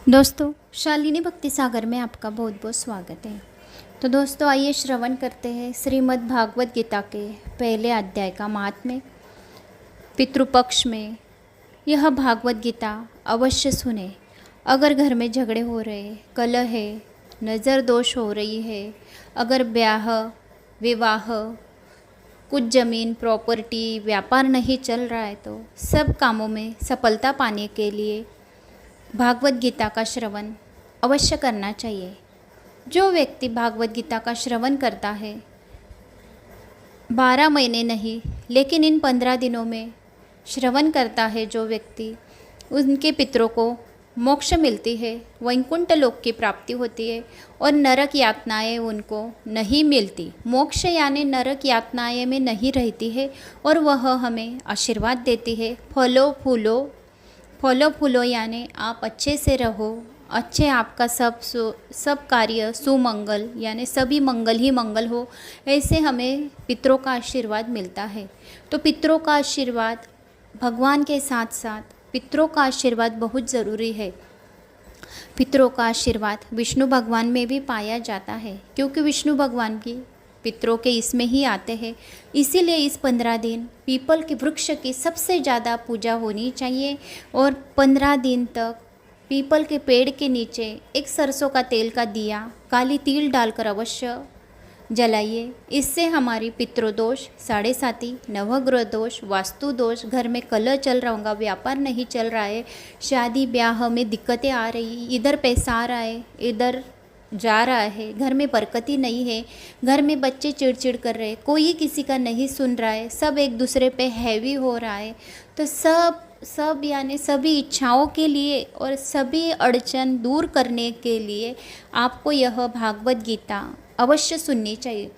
दोस्तों, शालिनी भक्ति सागर में आपका बहुत बहुत स्वागत है। तो दोस्तों, आइए श्रवण करते हैं श्रीमद् भागवत गीता के पहले अध्याय का महात्म्य। पितृपक्ष में यह भागवत गीता अवश्य सुने। अगर घर में झगड़े हो रहे, कलह है, नज़र दोष हो रही है, अगर ब्याह विवाह, कुछ ज़मीन प्रॉपर्टी व्यापार नहीं चल रहा है, तो सब कामों में सफलता पाने के लिए भागवत गीता का श्रवण अवश्य करना चाहिए। जो व्यक्ति भागवत गीता का श्रवण करता है 12 महीने नहीं, लेकिन इन 15 दिनों में श्रवण करता है जो व्यक्ति, उनके पितरों को मोक्ष मिलती है, वैकुंठ लोक की प्राप्ति होती है और नरक यातनाएं उनको नहीं मिलती। मोक्ष यानी नरक यातनाएं में नहीं रहती है और वह हमें आशीर्वाद देती है। फलो फूलो यानी आप अच्छे से रहो, अच्छे आपका सब कार्य सुमंगल यानी सभी मंगल ही मंगल हो, ऐसे हमें पितरों का आशीर्वाद मिलता है। तो पितरों का आशीर्वाद भगवान के साथ साथ पितरों का आशीर्वाद बहुत ज़रूरी है। पितरों का आशीर्वाद विष्णु भगवान में भी पाया जाता है, क्योंकि विष्णु भगवान की पितरों के इसमें ही आते हैं। इसीलिए इस 15 दिन पीपल के वृक्ष की सबसे ज़्यादा पूजा होनी चाहिए और 15 दिन तक पीपल के पेड़ के नीचे एक सरसों का तेल का दिया काली तिल डालकर अवश्य जलाइए। इससे हमारी पितृदोष, साढ़े साती, नवग्रह दोष, वास्तु दोष, घर में कलह चल रहा होगा, व्यापार नहीं चल रहा है, शादी ब्याह में दिक्कतें आ रही, इधर पैसा आ रहा है इधर जा रहा है, घर में बरकती नहीं है, घर में बच्चे चिड़चिड़ कर रहे, कोई किसी का नहीं सुन रहा है, सब एक दूसरे पे हैवी हो रहा है, तो सब यानी सभी इच्छाओं के लिए और सभी अड़चन दूर करने के लिए आपको यह भागवत गीता अवश्य सुननी चाहिए।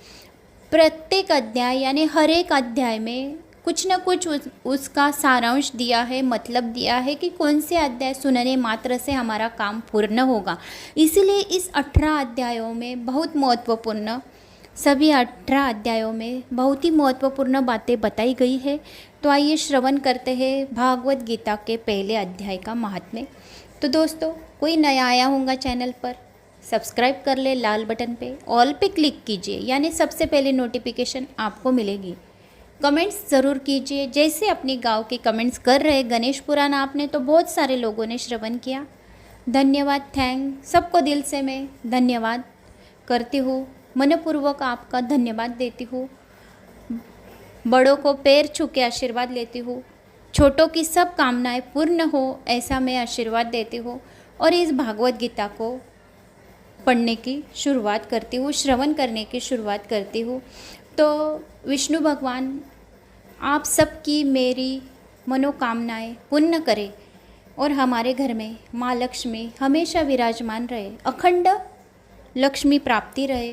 प्रत्येक अध्याय यानी हर एक अध्याय में कुछ न कुछ उसका सारांश दिया है, मतलब दिया है कि कौन से अध्याय सुनने मात्र से हमारा काम पूर्ण होगा। इसीलिए इस 18 अध्यायों में बहुत महत्वपूर्ण, सभी 18 अध्यायों में बहुत ही महत्वपूर्ण बातें बताई गई है। तो आइए श्रवण करते हैं भागवत गीता के पहले अध्याय का महात्म्य। तो दोस्तों, कोई नया आया होगा चैनल पर, सब्सक्राइब कर ले, लाल बटन पे ऑल पे क्लिक कीजिए, यानी सबसे पहले नोटिफिकेशन आपको मिलेगी। कमेंट्स ज़रूर कीजिए, जैसे अपनी गांव के कमेंट्स कर रहे। गणेश पुराण आपने तो बहुत सारे लोगों ने श्रवण किया, धन्यवाद, थैंक सबको दिल से मैं धन्यवाद करती हूँ, मनपूर्वक आपका धन्यवाद देती हूँ। बड़ों को पैर छू के आशीर्वाद लेती हूँ, छोटों की सब कामनाएं पूर्ण हो ऐसा मैं आशीर्वाद देती हूँ और इस भागवत गीता को पढ़ने की शुरुआत करती हूँ, श्रवण करने की शुरुआत करती हूँ। तो विष्णु भगवान आप सबकी मेरी मनोकामनाएं पूर्ण करें और हमारे घर में माँ लक्ष्मी हमेशा विराजमान रहे, अखंड लक्ष्मी प्राप्ति रहे।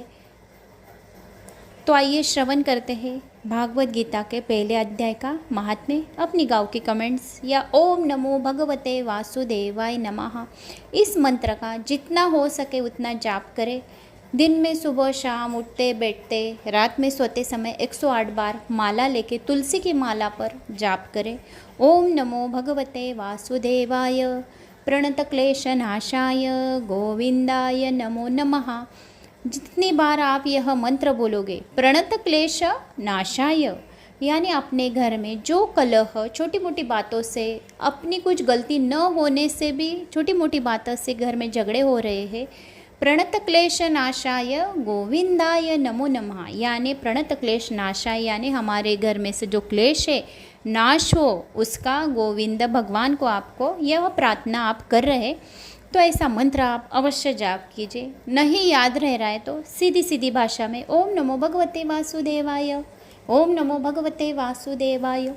तो आइए श्रवण करते हैं भागवत गीता के पहले अध्याय का महात्म्य। अपनी गाँव के कमेंट्स या ओम नमो भगवते वासुदेवाय नमः इस मंत्र का जितना हो सके उतना जाप करें। दिन में सुबह शाम उठते बैठते, रात में सोते समय 108 बार माला लेके तुलसी की माला पर जाप करें। ओम नमो भगवते वासुदेवाय प्रणतक्लेशनाशाय गोविंदाय नमो नमः। जितनी बार आप यह मंत्र बोलोगे, प्रणत क्लेश नाशाय यानी अपने घर में जो कलह, छोटी मोटी बातों से, अपनी कुछ गलती न होने से भी छोटी मोटी बातों से घर में झगड़े हो रहे हैं, प्रणत क्लेश नाशाय गोविंदाय नमो नमः यानी प्रणत क्लेश नाशाय यानी हमारे घर में से जो क्लेश है नाश हो, उसका गोविंद भगवान को आपको यह प्रार्थना आप कर रहे। तो ऐसा मंत्र आप अवश्य जाप कीजिए। नहीं याद रह रहा है तो सीधी सीधी भाषा में ओम नमो भगवते वासुदेवाय, ओम नमो भगवते वासुदेवाय।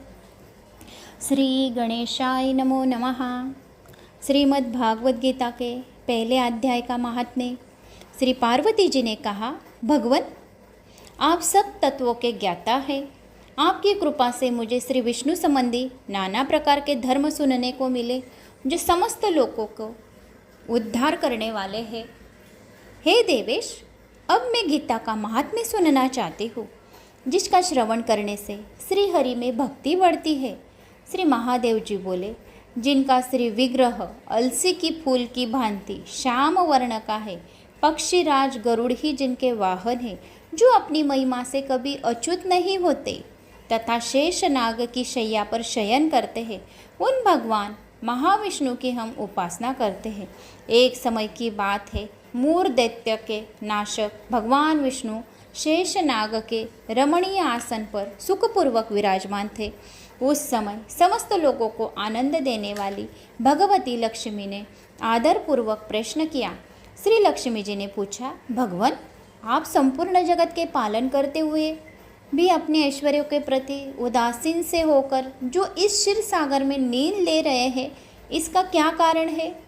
श्री गणेशाय नमो नमः। श्रीमद् भागवत गीता के पहले अध्याय का महात्म्य। श्री पार्वती जी ने कहा, भगवान आप सब तत्वों के ज्ञाता हैं, आपकी कृपा से मुझे श्री विष्णु संबंधी नाना प्रकार के धर्म सुनने को मिले जो समस्त लोगों को उद्धार करने वाले हैं। हे देवेश, अब मैं गीता का महात्म्य सुनना चाहती हूँ, जिसका श्रवण करने से श्री हरि में भक्ति बढ़ती है। श्री महादेव जी बोले, जिनका श्री विग्रह अलसी की फूल की भांति श्याम वर्ण का है, पक्षीराज गरुड़ ही जिनके वाहन है, जो अपनी महिमा से कभी अच्युत नहीं होते तथा शेष नाग की शैया पर शयन करते हैं, उन भगवान महाविष्णु की हम उपासना करते हैं। एक समय की बात है, मूर दैत्य के नाशक भगवान विष्णु शेष नाग के रमणीय आसन पर सुखपूर्वक विराजमान थे। उस समय समस्त लोगों को आनंद देने वाली भगवती लक्ष्मी ने आदरपूर्वक प्रश्न किया। श्री लक्ष्मी जी ने पूछा, भगवान, आप संपूर्ण जगत के पालन करते हुए भी अपने ऐश्वर्यों के प्रति उदासीन से होकर जो इस क्षीर सागर में नींद ले रहे हैं, इसका क्या कारण है?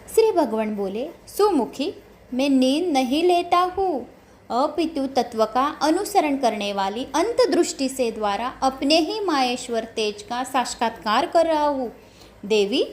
श्री भगवान बोले, सुमुखी, मैं नींद नहीं लेता हूँ, अपितु तत्व का अनुसरण करने वाली अंतदृष्टि से द्वारा अपने ही माहेश्वर तेज का साक्षात्कार कर रहा हूँ। देवी,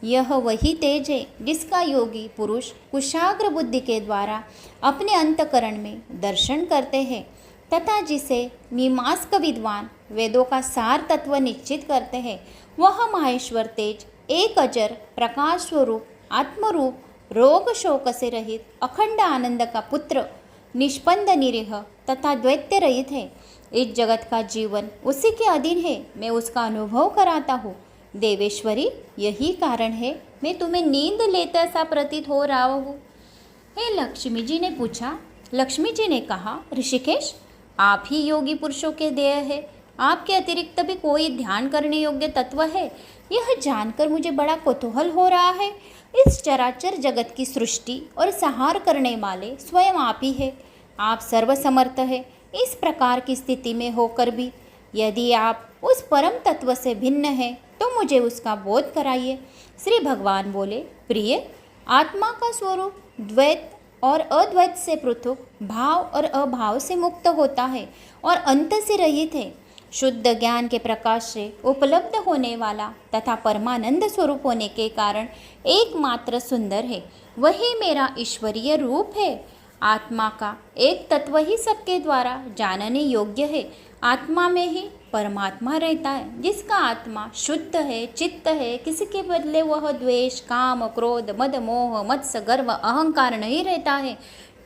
यह वही तेज है जिसका योगी पुरुष कुशाग्र बुद्धि के द्वारा अपने अंतकरण में दर्शन करते हैं तथा जिसे मीमांसक विद्वान वेदों का सार तत्व निश्चित करते हैं। वह माहेश्वर तेज एक अजर प्रकाश स्वरूप आत्मरूप रोग शोक से रहित अखंड आनंद का पुत्र निष्पंद निरीह तथा द्वैत्य रहित है। इस जगत का जीवन उसी के अधीन है, मैं उसका अनुभव कराता हूँ। देवेश्वरी, यही कारण है मैं तुम्हें नींद लेते सा प्रतीत हो रहा हूँ। हे लक्ष्मी जी ने पूछा। लक्ष्मी जी ने कहा, ऋषिकेश, आप ही योगी पुरुषों के देह है, आपके अतिरिक्त भी कोई ध्यान करने योग्य तत्व है? यह जानकर मुझे बड़ा कौतूहल हो रहा है। इस चराचर जगत की सृष्टि और संहार करने वाले स्वयं आप ही है। आप सर्वसमर्थ है। इस प्रकार की स्थिति में होकर भी यदि आप उस परम तत्व से भिन्न है तो मुझे उसका बोध कराइए। श्री भगवान बोले, प्रिय, आत्मा का स्वरूप द्वैत और अद्वैत से पृथक, भाव और अभाव से मुक्त होता है और अंत से रहित है। शुद्ध ज्ञान के प्रकाश से उपलब्ध होने वाला तथा परमानंद स्वरूप होने के कारण एकमात्र सुंदर है। वही मेरा ईश्वरीय रूप है। आत्मा का एक तत्व ही सबके द्वारा जानने योग्य है। आत्मा में ही परमात्मा रहता है। जिसका आत्मा शुद्ध है, चित्त है, किसी के बदले वह द्वेष, काम, क्रोध, मद, मोह, मत्स्य, गर्व, अहंकार नहीं रहता है,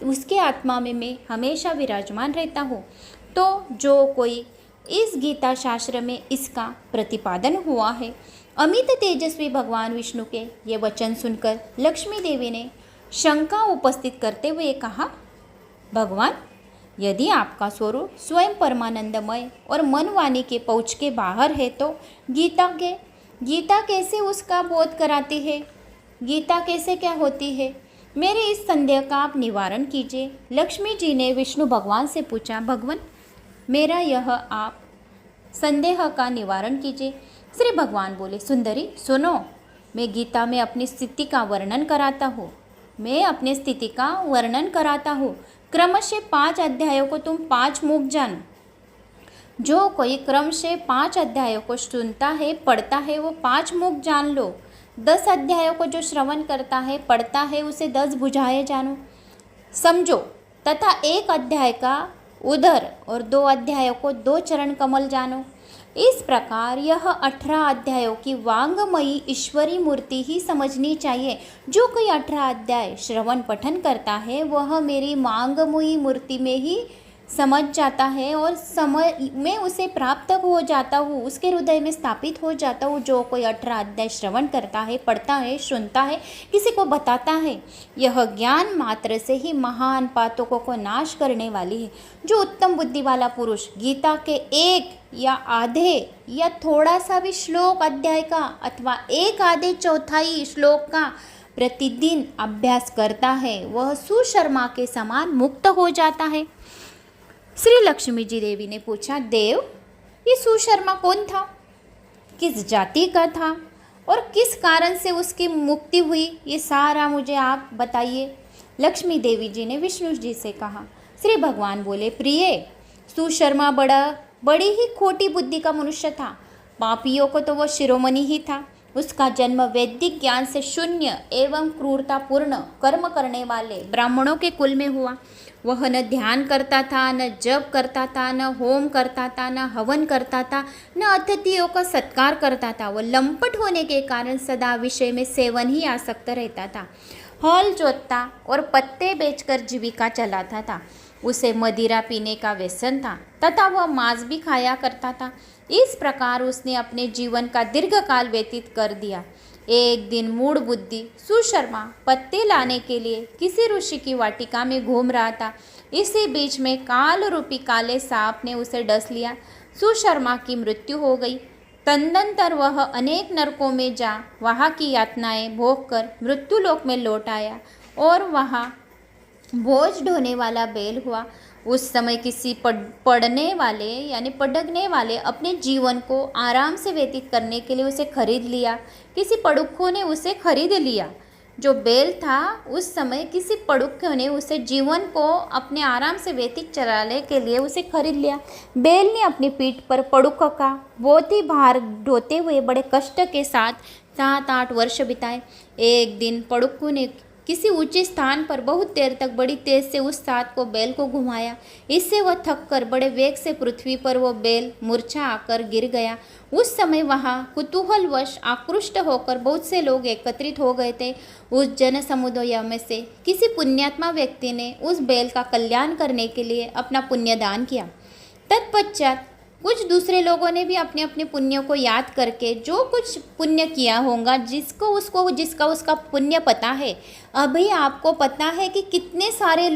उसके आत्मा में मैं हमेशा विराजमान रहता हूँ। तो जो कोई इस गीता शास्त्र में इसका प्रतिपादन हुआ है। अमित तेजस्वी भगवान विष्णु के ये वचन सुनकर लक्ष्मी देवी ने शंका उपस्थित करते हुए कहा, भगवान, यदि आपका स्वरूप स्वयं परमानंदमय और मन वाणी के पहुँच के बाहर है तो गीता कैसे उसका बोध कराती है? गीता कैसे क्या होती है? मेरे इस संदेह का आप निवारण कीजिए। लक्ष्मी जी ने विष्णु भगवान से पूछा, भगवान, मेरा यह आप संदेह का निवारण कीजिए। श्री भगवान बोले, सुंदरी, सुनो, मैं गीता में अपनी स्थिति का वर्णन कराता हूँ। क्रम से 5 अध्यायों को तुम 5 मुख जानो। जो कोई क्रम से 5 अध्यायों को सुनता है, पढ़ता है, वो 5 मुख जान लो। 10 अध्यायों को जो श्रवण करता है, पढ़ता है, उसे 10 भुजाएं जानो, समझो। तथा 1 अध्याय का उदर और 2 अध्यायों को 2 चरण कमल जानो। इस प्रकार यह 18 अध्यायों की वांगमयी ईश्वरी मूर्ति ही समझनी चाहिए। जो कोई 18 अध्याय श्रवण पठन करता है वह मेरी वांगमयी मूर्ति में ही समझ जाता है और समय में उसे प्राप्त हो जाता हूँ, उसके हृदय में स्थापित हो जाता हूँ। जो कोई 18 अध्याय श्रवण करता है, पढ़ता है, सुनता है, किसी को बताता है, यह ज्ञान मात्र से ही महान पातकों को नाश करने वाली है। जो उत्तम बुद्धि वाला पुरुष गीता के 1 या आधे या थोड़ा सा भी श्लोक अध्याय का अथवा 1 आधे चौथाई श्लोक का प्रतिदिन अभ्यास करता है, वह सुशर्मा के समान मुक्त हो जाता है। श्री लक्ष्मी जी देवी ने पूछा, देव, ये सुशर्मा कौन था? किस जाति का था और किस कारण से उसकी मुक्ति हुई? ये सारा मुझे आप बताइए। लक्ष्मी देवी जी ने विष्णु जी से कहा। श्री भगवान बोले, प्रिय, सुशर्मा बड़ी ही खोटी बुद्धि का मनुष्य था। पापियों को तो वह शिरोमणि ही था। उसका जन्म वैदिक ज्ञान से शून्य एवं क्रूरतापूर्ण कर्म करने वाले ब्राह्मणों के कुल में हुआ। वह न ध्यान करता था, न जप करता था, न होम करता था, न हवन करता था, न अतिथियों का सत्कार करता था। वह लंपट होने के कारण सदा विषय में सेवन ही आसक्त रहता था। हल जोतता और पत्ते बेचकर जीविका चलाता था। उसे मदिरा पीने का व्यसन था तथा वह मांस भी खाया करता था। इस प्रकार उसने अपने जीवन का दीर्घकाल व्यतीत कर दिया। एक दिन मूढ़ बुद्धि सुशर्मा पत्ते लाने के लिए किसी ऋषि की वाटिका में घूम रहा था। इसी बीच में काल रूपी काले सांप ने उसे डस लिया। सुशर्मा की मृत्यु हो गई। तदनंतर वह अनेक नरकों में जा वहाँ की यातनाएं भोग कर मृत्युलोक में लौट आया और वहाँ बोझ ढोने वाला बैल हुआ। उस समय किसी पढ़ने वाले यानी पढ़ने वाले अपने जीवन को आराम से व्यतीत करने के लिए उसे खरीद लिया। किसी पड़ुक्खों ने उसे खरीद लिया। जो बैल था उस समय किसी पड़ुक्खों ने उसे जीवन को अपने आराम से व्यतीत चलाने के लिए उसे खरीद लिया। बैल ने अपनी पीठ पर पड़ुक्ख का बहुत ही भार ढोते हुए बड़े कष्ट के साथ 7-8 वर्ष बिताए। एक दिन पड़ुक्खों ने किसी ऊंचे स्थान पर बहुत देर तक बड़ी तेज से उस साथ को बैल को घुमाया। इससे वह थक कर बड़े वेग से पृथ्वी पर वो बैल मूर्छा आकर गिर गया। उस समय वहाँ कुतूहलवश आकृष्ट होकर बहुत से लोग एकत्रित हो गए थे। उस जन समुदाय में से किसी पुण्यात्मा व्यक्ति ने उस बैल का कल्याण करने के लिए अपना पुण्यदान किया। तत्पश्चात कुछ दूसरे लोगों ने भी अपने अपने पुण्यों को याद करके जो कुछ पुण्य किया होगा जिसका उसका पुण्य पता है। अभी आपको पता है कि कितने सारे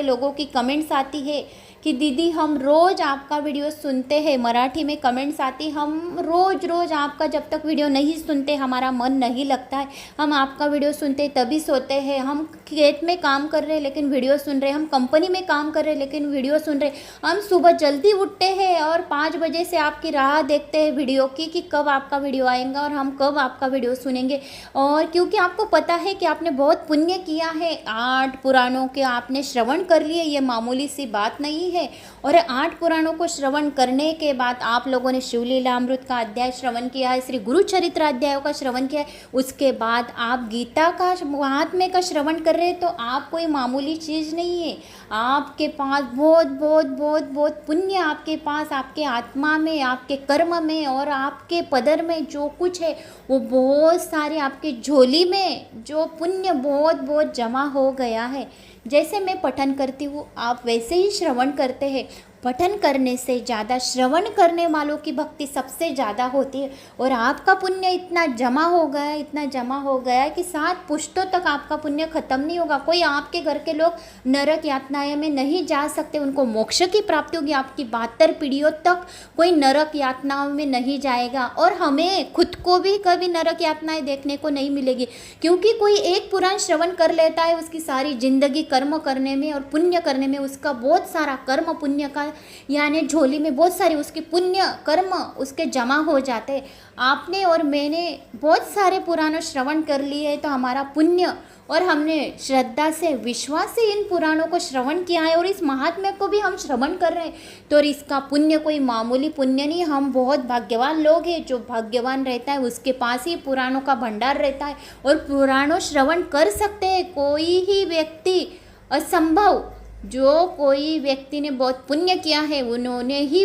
लोगों की कमेंट्स आती है कि दीदी हम रोज़ आपका वीडियो सुनते हैं। मराठी में कमेंट्स आती, हम रोज़ आपका जब तक वीडियो नहीं सुनते हमारा मन नहीं लगता है। हम आपका वीडियो सुनते तभी सोते हैं। हम खेत में काम कर रहे हैं लेकिन वीडियो सुन रहे हैं। हम कंपनी में काम कर रहे हैं लेकिन वीडियो सुन रहे हैं। हम सुबह जल्दी उठते हैं और 5 बजे से आपकी राह देखते हैं वीडियो की कि कब आपका वीडियो आएगा और हम कब आपका वीडियो सुनेंगे। और क्योंकि आपको पता है कि आपने बहुत पुण्य किया है, 8 पुराणों के आपने श्रवण कर लिए, ये मामूली सी बात नहीं है। और 8 पुराणों को श्रवण करने के बाद आप लोगों ने शिवलीला अमृत का अध्याय श्रवण किया है, श्री गुरु चरित्र अध्यायों का श्रवण किया है, उसके बाद आप गीता का महात्म्य का श्रवण कर रहे हैं, तो आप कोई मामूली चीज़ नहीं है। आपके पास बहुत पुण्य आपके पास, आपके आत्मा में, आपके कर्म में और आपके पदर में जो कुछ है वो बहुत सारे आपके झोली में जो पुण्य बहुत जमा हो गया है। जैसे मैं पठन करती हूँ आप वैसे ही श्रवण करते हैं। पठन करने से ज़्यादा श्रवण करने वालों की भक्ति सबसे ज़्यादा होती है। और आपका पुण्य इतना जमा हो गया कि 7 पुश्तों तक आपका पुण्य खत्म नहीं होगा। कोई आपके घर के लोग नरक यातनाएं में नहीं जा सकते, उनको मोक्ष की प्राप्ति होगी। आपकी 72 पीढ़ियों तक कोई नरक यातनाओं में नहीं जाएगा। और हमें खुद को भी कभी नरक यातनाएं देखने को नहीं मिलेगी, क्योंकि कोई एक पुराण श्रवण कर लेता है, उसकी सारी जिंदगी कर्म करने में और पुण्य करने में उसका बहुत सारा कर्म पुण्य का यानी झोली में बहुत सारे उसके पुण्य कर्म उसके जमा हो जाते हैं। आपने और मैंने बहुत सारे पुराणों श्रवण कर लिए हैं, तो हमारा पुण्य और हमने श्रद्धा से विश्वास से इन पुराणों को श्रवण किया है और इस महात्म्य को भी हम श्रवण कर रहे हैं, तो इसका पुण्य कोई मामूली पुण्य नहीं। हम बहुत भाग्यवान लोग हैं। जो भाग्यवान रहता है उसके पास ही पुराणों का भंडार रहता है और पुराणों श्रवण कर सकते हैं। कोई ही व्यक्ति असंभव, जो कोई व्यक्ति ने बहुत पुण्य किया है उन्होंने ही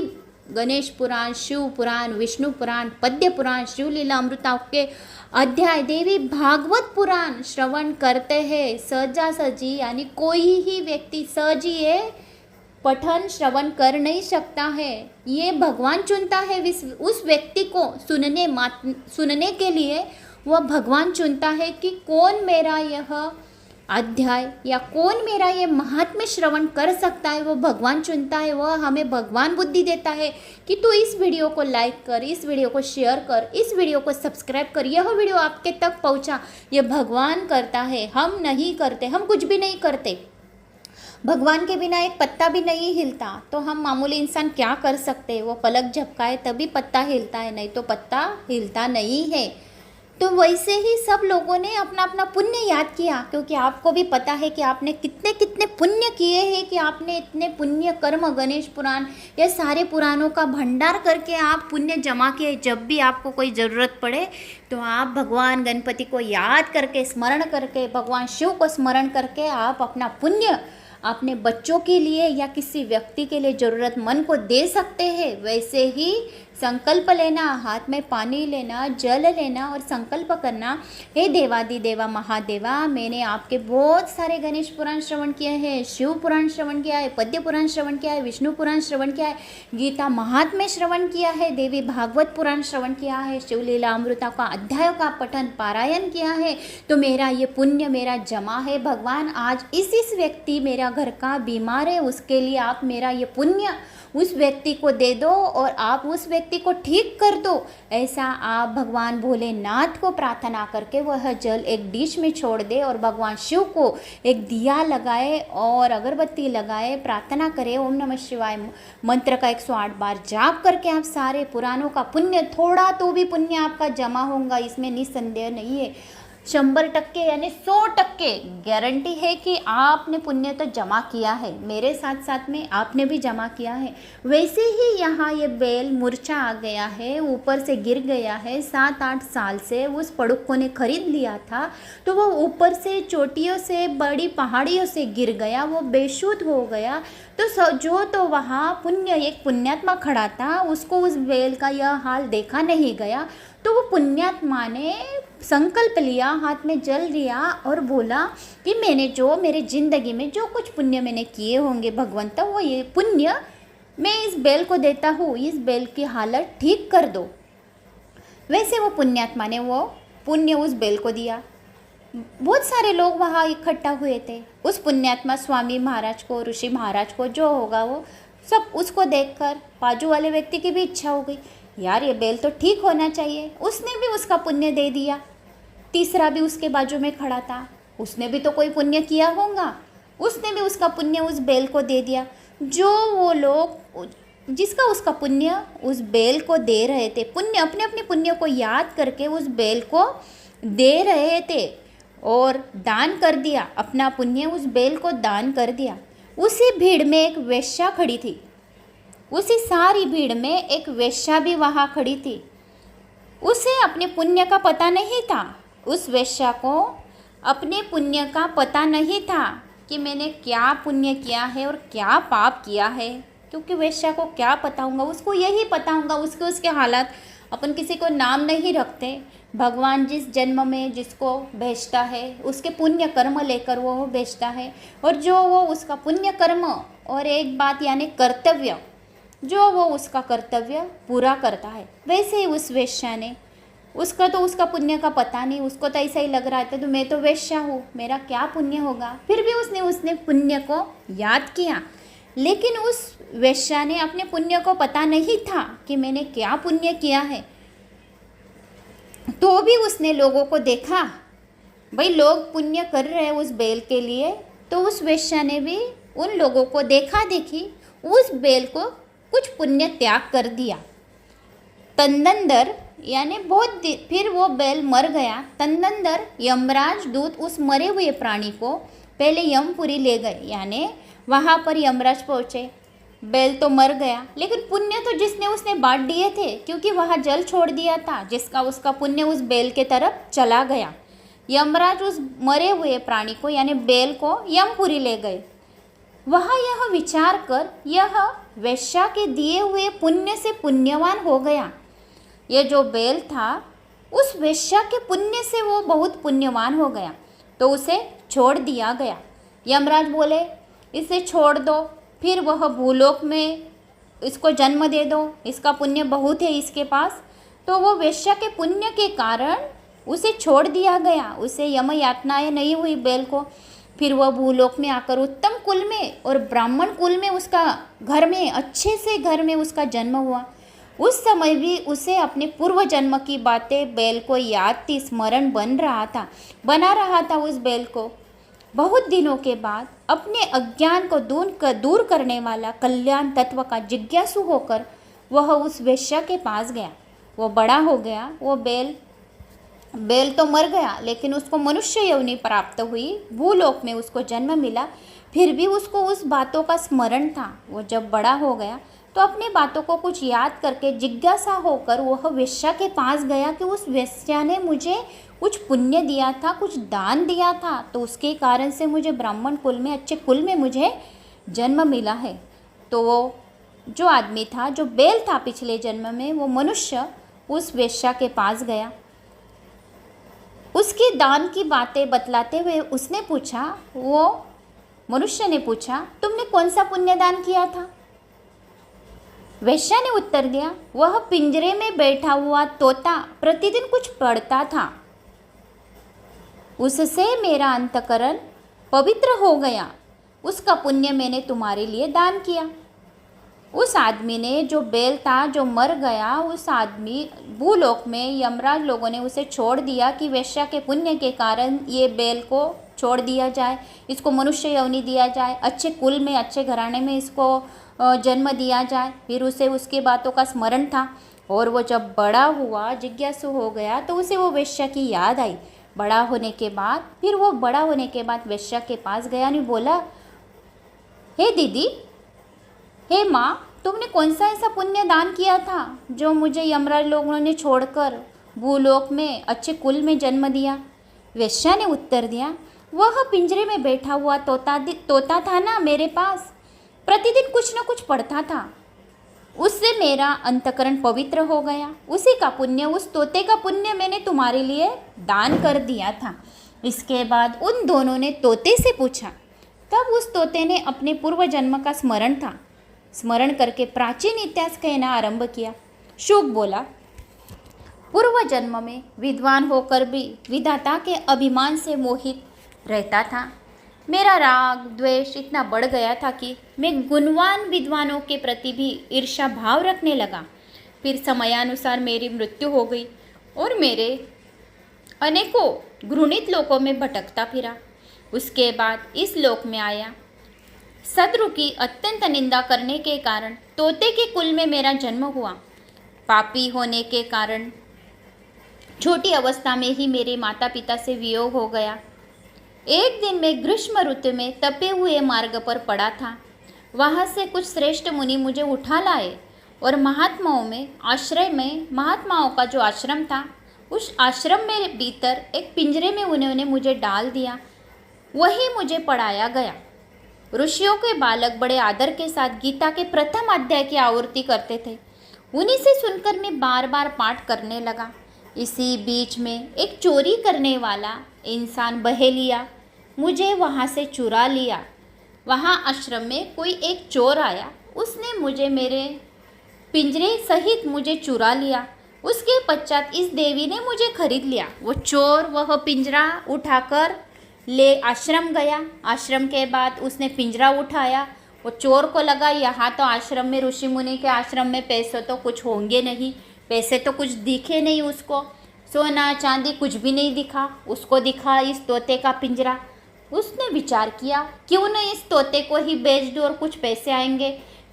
गणेश पुराण, शिव पुराण, विष्णु पुराण, पद्य पुराण, शिवलीला अमृता के अध्याय, देवी भागवत पुराण श्रवण करते हैं सहजासहजी। यानी कोई ही व्यक्ति सहजी ये पठन श्रवण कर नहीं सकता है। ये भगवान चुनता है उस व्यक्ति को सुनने के लिए। वह भगवान चुनता है कि कौन मेरा यह अध्याय या कौन मेरा ये महात्म्य श्रवण कर सकता है। वो भगवान चुनता है। वह हमें भगवान बुद्धि देता है कि तू इस वीडियो को लाइक कर, इस वीडियो को शेयर कर, इस वीडियो को सब्सक्राइब कर, यह वीडियो आपके तक पहुंचा। यह भगवान करता है, हम नहीं करते, हम कुछ भी नहीं करते। भगवान के बिना एक पत्ता भी नहीं हिलता, तो हम मामूली इंसान क्या कर सकते हैं। वो पलक झपकाए तभी पत्ता हिलता है, नहीं तो पत्ता हिलता नहीं है। तो वैसे ही सब लोगों ने अपना अपना पुण्य याद किया, क्योंकि आपको भी पता है कि आपने कितने कितने पुण्य किए हैं कि आपने इतने पुण्य कर्म, गणेश पुराण, ये सारे पुराणों का भंडार करके आप पुण्य जमा किए। जब भी आपको कोई ज़रूरत पड़े तो आप भगवान गणपति को याद करके, स्मरण करके, भगवान शिव को स्मरण करके आप अपना पुण्य अपने बच्चों के लिए या किसी व्यक्ति के लिए ज़रूरतमंद को दे सकते हैं, वैसे ही संकल्प लेना, हाथ में पानी लेना, जल लेना और संकल्प करना, हे देवादिदेवा महादेवा, मैंने आपके बहुत सारे गणेश पुराण श्रवण किए हैं, शिव पुराण श्रवण किया है, पद्य पुराण श्रवण किया है, विष्णु पुराण श्रवण किया है, गीता महात्म्य श्रवण किया है, देवी भागवत पुराण श्रवण किया है, शिवलीला अमृता का अध्याय का पठन पारायण किया है, तो मेरा ये पुण्य मेरा जमा है भगवान। आज इस व्यक्ति मेरा घर का बीमार है, उसके लिए आप मेरा ये पुण्य उस व्यक्ति को दे दो और आप उस व्यक्ति को ठीक कर दो। ऐसा आप भगवान भोलेनाथ को प्रार्थना करके वह जल एक डिश में छोड़ दे और भगवान शिव को एक दिया लगाए और अगरबत्ती लगाए, प्रार्थना करें, ओम नमः शिवाय मंत्र का 108 बार जाप करके आप सारे पुराणों का पुण्य, थोड़ा तो भी पुण्य आपका जमा होगा, इसमें निसंदेह नहीं है। 100% यानी 100% गारंटी है कि आपने पुण्य तो जमा किया है, मेरे साथ साथ में आपने भी जमा किया है। वैसे ही यहाँ ये बेल मुरझा आ गया है, ऊपर से गिर गया है, 7-8 साल से उस पड़ुक्कों ने खरीद लिया था, तो वो ऊपर से चोटियों से, बड़ी पहाड़ियों से गिर गया, वो बेशुद्ध हो गया। तो जो तो वहाँ एक पुण्यात्मा खड़ा था, उसको उस बेल का यह हाल देखा नहीं गया, तो वो पुण्यात्मा ने संकल्प लिया, हाथ में जल लिया और बोला कि मैंने जो मेरे ज़िंदगी में जो कुछ पुण्य मैंने किए होंगे भगवंत, वो ये पुण्य मैं इस बेल को देता हूँ, इस बेल की हालत ठीक कर दो। वैसे वो पुण्यात्मा ने वो पुण्य उस बेल को दिया। बहुत सारे लोग वहाँ इकट्ठा हुए थे। उस पुण्यात्मा स्वामी महाराज को, ऋषि महाराज को, जो होगा वो सब उसको देखकर बाजू वाले व्यक्ति की भी इच्छा हो गई, यार ये बेल तो ठीक होना चाहिए। उसने भी उसका पुण्य दे दिया। तीसरा भी उसके बाजू में खड़ा था, उसने भी तो कोई पुण्य किया होगा, उसने भी उसका पुण्य उस बेल को दे दिया। जो वो लोग जिसका उसका पुण्य उस बेल को दे रहे थे, पुण्य अपने अपने पुण्य को याद करके उस बेल को दे रहे थे और दान कर दिया, अपना पुण्य उस बेल को दान कर दिया। उसी भीड़ में एक वेश्या खड़ी थी, उसी सारी भीड़ में एक वेश्या भी वहाँ खड़ी थी। उसे अपने पुण्य का पता नहीं था, उस वेश्या को अपने पुण्य का पता नहीं था कि मैंने क्या पुण्य किया है और क्या पाप किया है, क्योंकि वेश्या को क्या पता होगा, उसको यही पता होगा उसके हालात। अपन किसी को नाम नहीं रखते, भगवान जिस जन्म में जिसको भेजता है उसके पुण्य कर्म लेकर वो भेजता है, और जो वो उसका पुण्य कर्म और एक बात यानी कर्तव्य, जो वो उसका कर्तव्य पूरा करता है। वैसे ही उस वेश्या ने, उसका तो उसका पुण्य का पता नहीं, उसको तो ऐसा ही लग रहा था तो मैं तो वेश्या हूँ, मेरा क्या पुण्य होगा, फिर भी उसने पुण्य को याद किया। लेकिन उस वेश्या ने अपने पुण्य को पता नहीं था कि मैंने क्या पुण्य किया है, तो भी उसने लोगों को देखा, भाई लोग पुण्य कर रहे हैं उस बेल के लिए, तो उस वेश्या ने भी उन लोगों को देखा देखी उस बेल को कुछ पुण्य त्याग कर दिया। तदनंतर यानी फिर वो बेल मर गया। तदनंतर यमराज दूत उस मरे हुए प्राणी को पहले यमपुरी ले गए, यानी वहाँ पर यमराज पहुँचे। बेल तो मर गया, लेकिन पुण्य तो उसने बांट दिए थे, क्योंकि वहाँ जल छोड़ दिया था, जिसका उसका पुण्य उस बेल के तरफ चला गया। यमराज उस मरे हुए प्राणी को यानी बेल को यमपुरी ले गए। वहाँ यह विचार कर यह वेश्या के दिए हुए पुण्य से पुण्यवान हो गया। ये जो बेल था उस वेश्या के पुण्य से वो बहुत पुण्यवान हो गया, तो उसे छोड़ दिया गया। यमराज बोले इसे छोड़ दो, फिर वह भूलोक में इसको जन्म दे दो, इसका पुण्य बहुत है इसके पास। तो वो वेश्या के पुण्य के कारण उसे छोड़ दिया गया, उसे यम यातनाएं नहीं हुई बेल को। फिर वह भूलोक में आकर उत्तम कुल में और ब्राह्मण कुल में उसका घर में, अच्छे से घर में उसका जन्म हुआ। उस समय भी उसे अपने पूर्व जन्म की बातें बेल को याद थी, स्मरण बना रहा था उस बेल को। बहुत दिनों के बाद अपने अज्ञान को दूर करने वाला कल्याण तत्व का जिज्ञासु होकर वह उस वेश्या के पास गया। वो बड़ा हो गया, वो बेल तो मर गया, लेकिन उसको मनुष्य योनि प्राप्त हुई, भूलोक में उसको जन्म मिला। फिर भी उसको उस बातों का स्मरण था। वो जब बड़ा हो गया तो अपनी बातों को कुछ याद करके जिज्ञासा होकर वह वेश्या के पास गया कि उस वेश्या ने मुझे कुछ पुण्य दिया था, कुछ दान दिया था, तो उसके कारण से मुझे ब्राह्मण कुल में, अच्छे कुल में मुझे जन्म मिला है। तो वो जो आदमी था, जो बैल था पिछले जन्म में, वो मनुष्य उस वेश्या के पास गया। उसके दान की बातें बतलाते हुए उसने पूछा, वो मनुष्य ने पूछा, तुमने कौन सा पुण्य दान किया था? वेश्या ने उत्तर दिया, वह पिंजरे में बैठा हुआ तोता प्रतिदिन कुछ पढ़ता था, उससे मेरा अंतकरण पवित्र हो गया, उसका पुण्य मैंने तुम्हारे लिए दान किया। उस आदमी ने, जो बैल था, जो मर गया, उस आदमी भूलोक में यमराज लोगों ने उसे छोड़ दिया कि वेश्या के पुण्य के कारण ये बैल को छोड़ दिया जाए, इसको मनुष्य योनि दिया जाए, अच्छे कुल में, अच्छे घराने में इसको जन्म दिया जाए। फिर उसे उसकी बातों का स्मरण था और वो जब बड़ा हुआ, जिज्ञासु हो गया, तो उसे वो वेश्या की याद आई। बड़ा होने के बाद, फिर वो बड़ा होने के बाद वेश्या के पास गया और बोला, हे दीदी, हे माँ, तुमने कौन सा ऐसा पुण्य दान किया था जो मुझे यमराज लोगों ने छोड़कर भूलोक में अच्छे कुल में जन्म दिया? वेश्या ने उत्तर दिया, वह पिंजरे में बैठा हुआ तोता था ना मेरे पास, प्रतिदिन कुछ न कुछ पढ़ता था, उससे मेरा अंतकरण पवित्र हो गया, उसी का पुण्य, उस तोते का पुण्य मैंने तुम्हारे लिए दान कर दिया था। इसके बाद उन दोनों ने तोते से पूछा। तब उस तोते ने अपने पूर्व जन्म का स्मरण करके प्राचीन इतिहास कहना आरंभ किया। शुक बोला, पूर्व जन्म में विद्वान होकर भी विधाता के अभिमान से मोहित रहता था। मेरा राग द्वेष इतना बढ़ गया था कि मैं गुणवान विद्वानों के प्रति भी ईर्ष्या भाव रखने लगा। फिर समयानुसार मेरी मृत्यु हो गई और मेरे अनेकों घृणित लोकों में भटकता फिरा। उसके बाद इस लोक में आया। शत्रु की अत्यंत निंदा करने के कारण तोते के कुल में मेरा जन्म हुआ। पापी होने के कारण छोटी अवस्था में ही मेरे माता पिता से वियोग हो गया। एक दिन मैं ग्रीष्म ऋतु में तपे हुए मार्ग पर पड़ा था। वहाँ से कुछ श्रेष्ठ मुनि मुझे उठा लाए और महात्माओं का जो आश्रम था, उस आश्रम में भीतर एक पिंजरे में उन्होंने मुझे डाल दिया। वहीं मुझे पढ़ाया गया। ऋषियों के बालक बड़े आदर के साथ गीता के प्रथम अध्याय की आवृत्ति करते थे। उन्हीं से सुनकर मैं बार बार पाठ करने लगा। इसी बीच में एक चोरी करने वाला इंसान बहेलिया मुझे वहाँ से चुरा लिया। वहाँ आश्रम में कोई एक चोर आया, उसने मुझे मेरे पिंजरे सहित मुझे चुरा लिया। उसके पश्चात इस देवी ने मुझे खरीद लिया। वो चोर वह पिंजरा उठाकर ले आश्रम गया। आश्रम के बाद उसने पिंजरा उठाया। वो चोर को लगा, यहाँ तो आश्रम में, ऋषि मुनि के आश्रम में पैसे तो कुछ होंगे नहीं, पैसे तो कुछ दिखे नहीं उसको, सोना चांदी कुछ भी नहीं दिखा। उसको दिखा इस तोते का पिंजरा। उसने विचार किया, क्यों न इस तोते को ही बेच दूँ और कुछ पैसे आएंगे।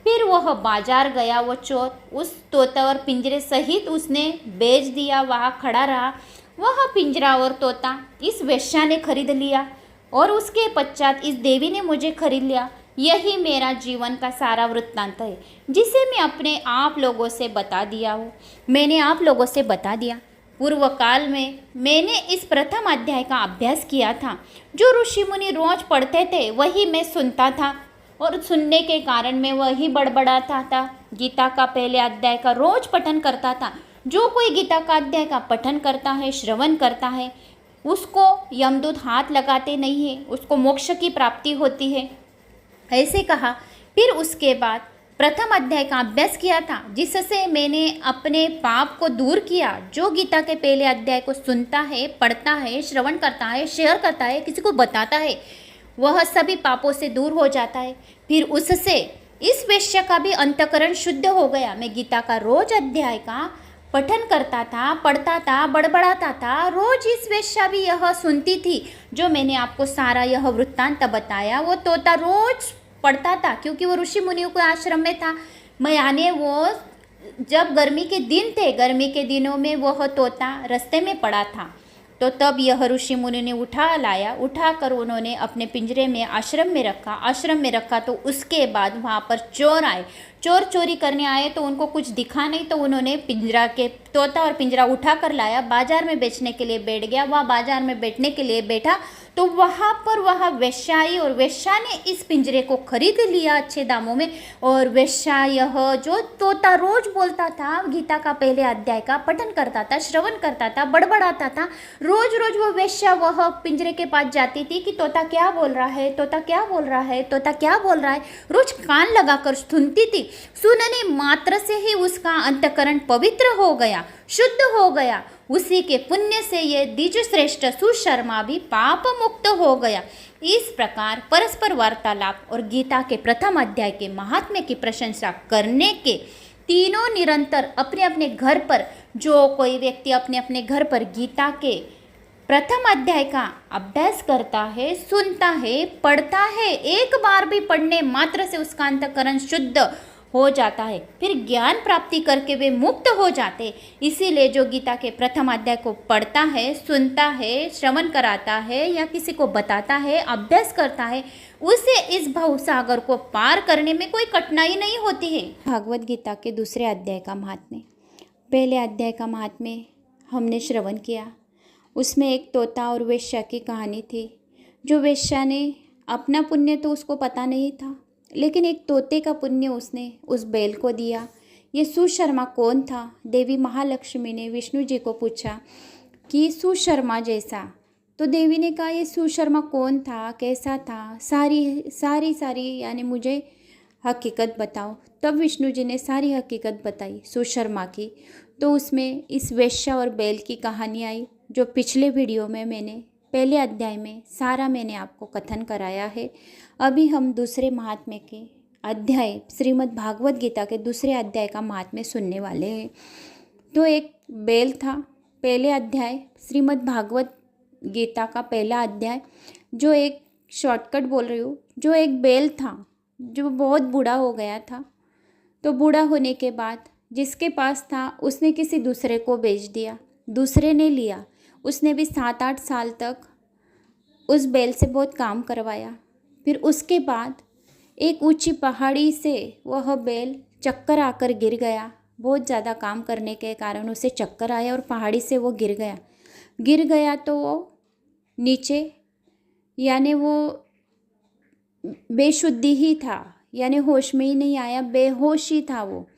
फिर वह बाजार गया। वो चोर उस तोता और पिंजरे सहित उसने बेच दिया। वहाँ खड़ा रहा। वह पिंजरा और तोता इस वेश्या ने खरीद लिया और उसके पश्चात इस देवी ने मुझे खरीद लिया। यही मेरा जीवन का सारा वृत्तांत है, जिसे मैं अपने आप लोगों से बता दिया हूँ। मैंने आप लोगों से बता दिया। पूर्व काल में मैंने इस प्रथम अध्याय का अभ्यास किया था। जो ऋषि मुनि रोज पढ़ते थे वही मैं सुनता था और सुनने के कारण मैं वही बड़बड़ाता था। गीता का पहले अध्याय का रोज पठन करता था। जो कोई गीता का अध्याय का पठन करता है, श्रवण करता है, उसको यमदूत हाथ लगाते नहीं है, उसको मोक्ष की प्राप्ति होती है, ऐसे कहा। फिर उसके बाद प्रथम अध्याय का अभ्यास किया था, जिससे मैंने अपने पाप को दूर किया। जो गीता के पहले अध्याय को सुनता है, पढ़ता है, श्रवण करता है, शेयर करता है, किसी को बताता है, वह सभी पापों से दूर हो जाता है। फिर उससे इस वेश्या का भी अंतकरण शुद्ध हो गया। मैं गीता का रोज अध्याय का पठन करता था, पढ़ता था, बड़बड़ाता था। रोज इस वेश्या भी यह सुनती थी। जो मैंने आपको सारा यह वृत्तांत बताया, वो तोता रोज पढ़ता था, क्योंकि वो ऋषि मुनियों के आश्रम में था। मैंने वो जब गर्मी के दिन थे, गर्मी के दिनों में वह तोता रास्ते में पड़ा था, तो तब यह ऋषि मुनि ने उठाकर उन्होंने अपने पिंजरे में आश्रम में रखा। तो उसके बाद वहाँ पर चोर आए। चोर चोरी करने आए तो उनको कुछ दिखा नहीं, तो उन्होंने पिंजरा के तोता और पिंजरा उठा कर लाया, बाजार में बेचने के लिए बैठ गया। वह बाजार में बैठने के लिए बैठा तो वहाँ पर वह वेश्या आई और वेश्या ने इस पिंजरे को खरीद लिया अच्छे दामों में। और वेश्या यह जो तोता रोज बोलता था, गीता का पहले अध्याय का पठन करता था, श्रवण करता था, बड़बड़ाता था, रोज रोज वो वेश्या वह पिंजरे के पास जाती थी कि तोता क्या बोल रहा है, तोता क्या बोल रहा है, तोता क्या बोल रहा है, रोज कान लगाकर सुनती थी। सुनने मात्र से ही उसका अंतकरण पवित्र हो गया, शुद्ध हो गया। उसी के पुण्य से ये द्विजश्रेष्ठ सुशर्मा भी पाप मुक्त हो गया। इस प्रकार परस्पर वार्तालाप और गीता के प्रथम अध्याय के महात्म्य की प्रशंसा करने के तीनों निरंतर अपने अपने घर पर, जो कोई व्यक्ति अपने अपने घर पर गीता के प्रथम अध्याय का अभ्यास करता है, सुनता है, पढ़ता है, एक बार भी पढ़ने मात्र से उसका अंतकरण शुद्ध हो जाता है, फिर ज्ञान प्राप्ति करके वे मुक्त हो जाते। इसीलिए जो गीता के प्रथम अध्याय को पढ़ता है, सुनता है, श्रवण कराता है या किसी को बताता है, अभ्यास करता है, उसे इस भवसागर को पार करने में कोई कठिनाई नहीं होती है। भागवत गीता के दूसरे अध्याय का महात्म्य। पहले अध्याय का महात्म्य हमने श्रवण किया। उसमें एक तोता और वेश्या की कहानी थी। जो वेश्या ने अपना पुण्य तो उसको पता नहीं था, लेकिन एक तोते का पुण्य उसने उस बैल को दिया। ये सुशर्मा कौन था? देवी महालक्ष्मी ने विष्णु जी को पूछा कि सुशर्मा जैसा। तो देवी ने कहा ये सुशर्मा कौन था, कैसा था, सारी यानी मुझे हकीकत बताओ। तब विष्णु जी ने सारी हकीकत बताई सुशर्मा की। तो उसमें इस वेश्या और बैल की कहानी आई, जो पिछले वीडियो में मैंने पहले अध्याय में सारा मैंने आपको कथन कराया है। अभी हम दूसरे महात्म्य के अध्याय श्रीमद् भागवत गीता के दूसरे अध्याय का महात्म्य सुनने वाले हैं। तो एक बैल था, पहले अध्याय श्रीमद् भागवत गीता का पहला अध्याय, जो एक शॉर्टकट बोल रही हूँ, जो एक बैल था जो बहुत बूढ़ा हो गया था। तो बूढ़ा होने के बाद जिसके पास था उसने किसी दूसरे को बेच दिया, दूसरे ने लिया। उसने भी 7-8 साल तक उस बैल से बहुत काम करवाया। फिर उसके बाद एक ऊंची पहाड़ी से वह बैल चक्कर आकर गिर गया। बहुत ज़्यादा काम करने के कारण उसे चक्कर आया और पहाड़ी से वो गिर गया तो वो नीचे, यानी वो बेशुद्धि ही था, यानी होश में ही नहीं आया, बेहोश ही था वो।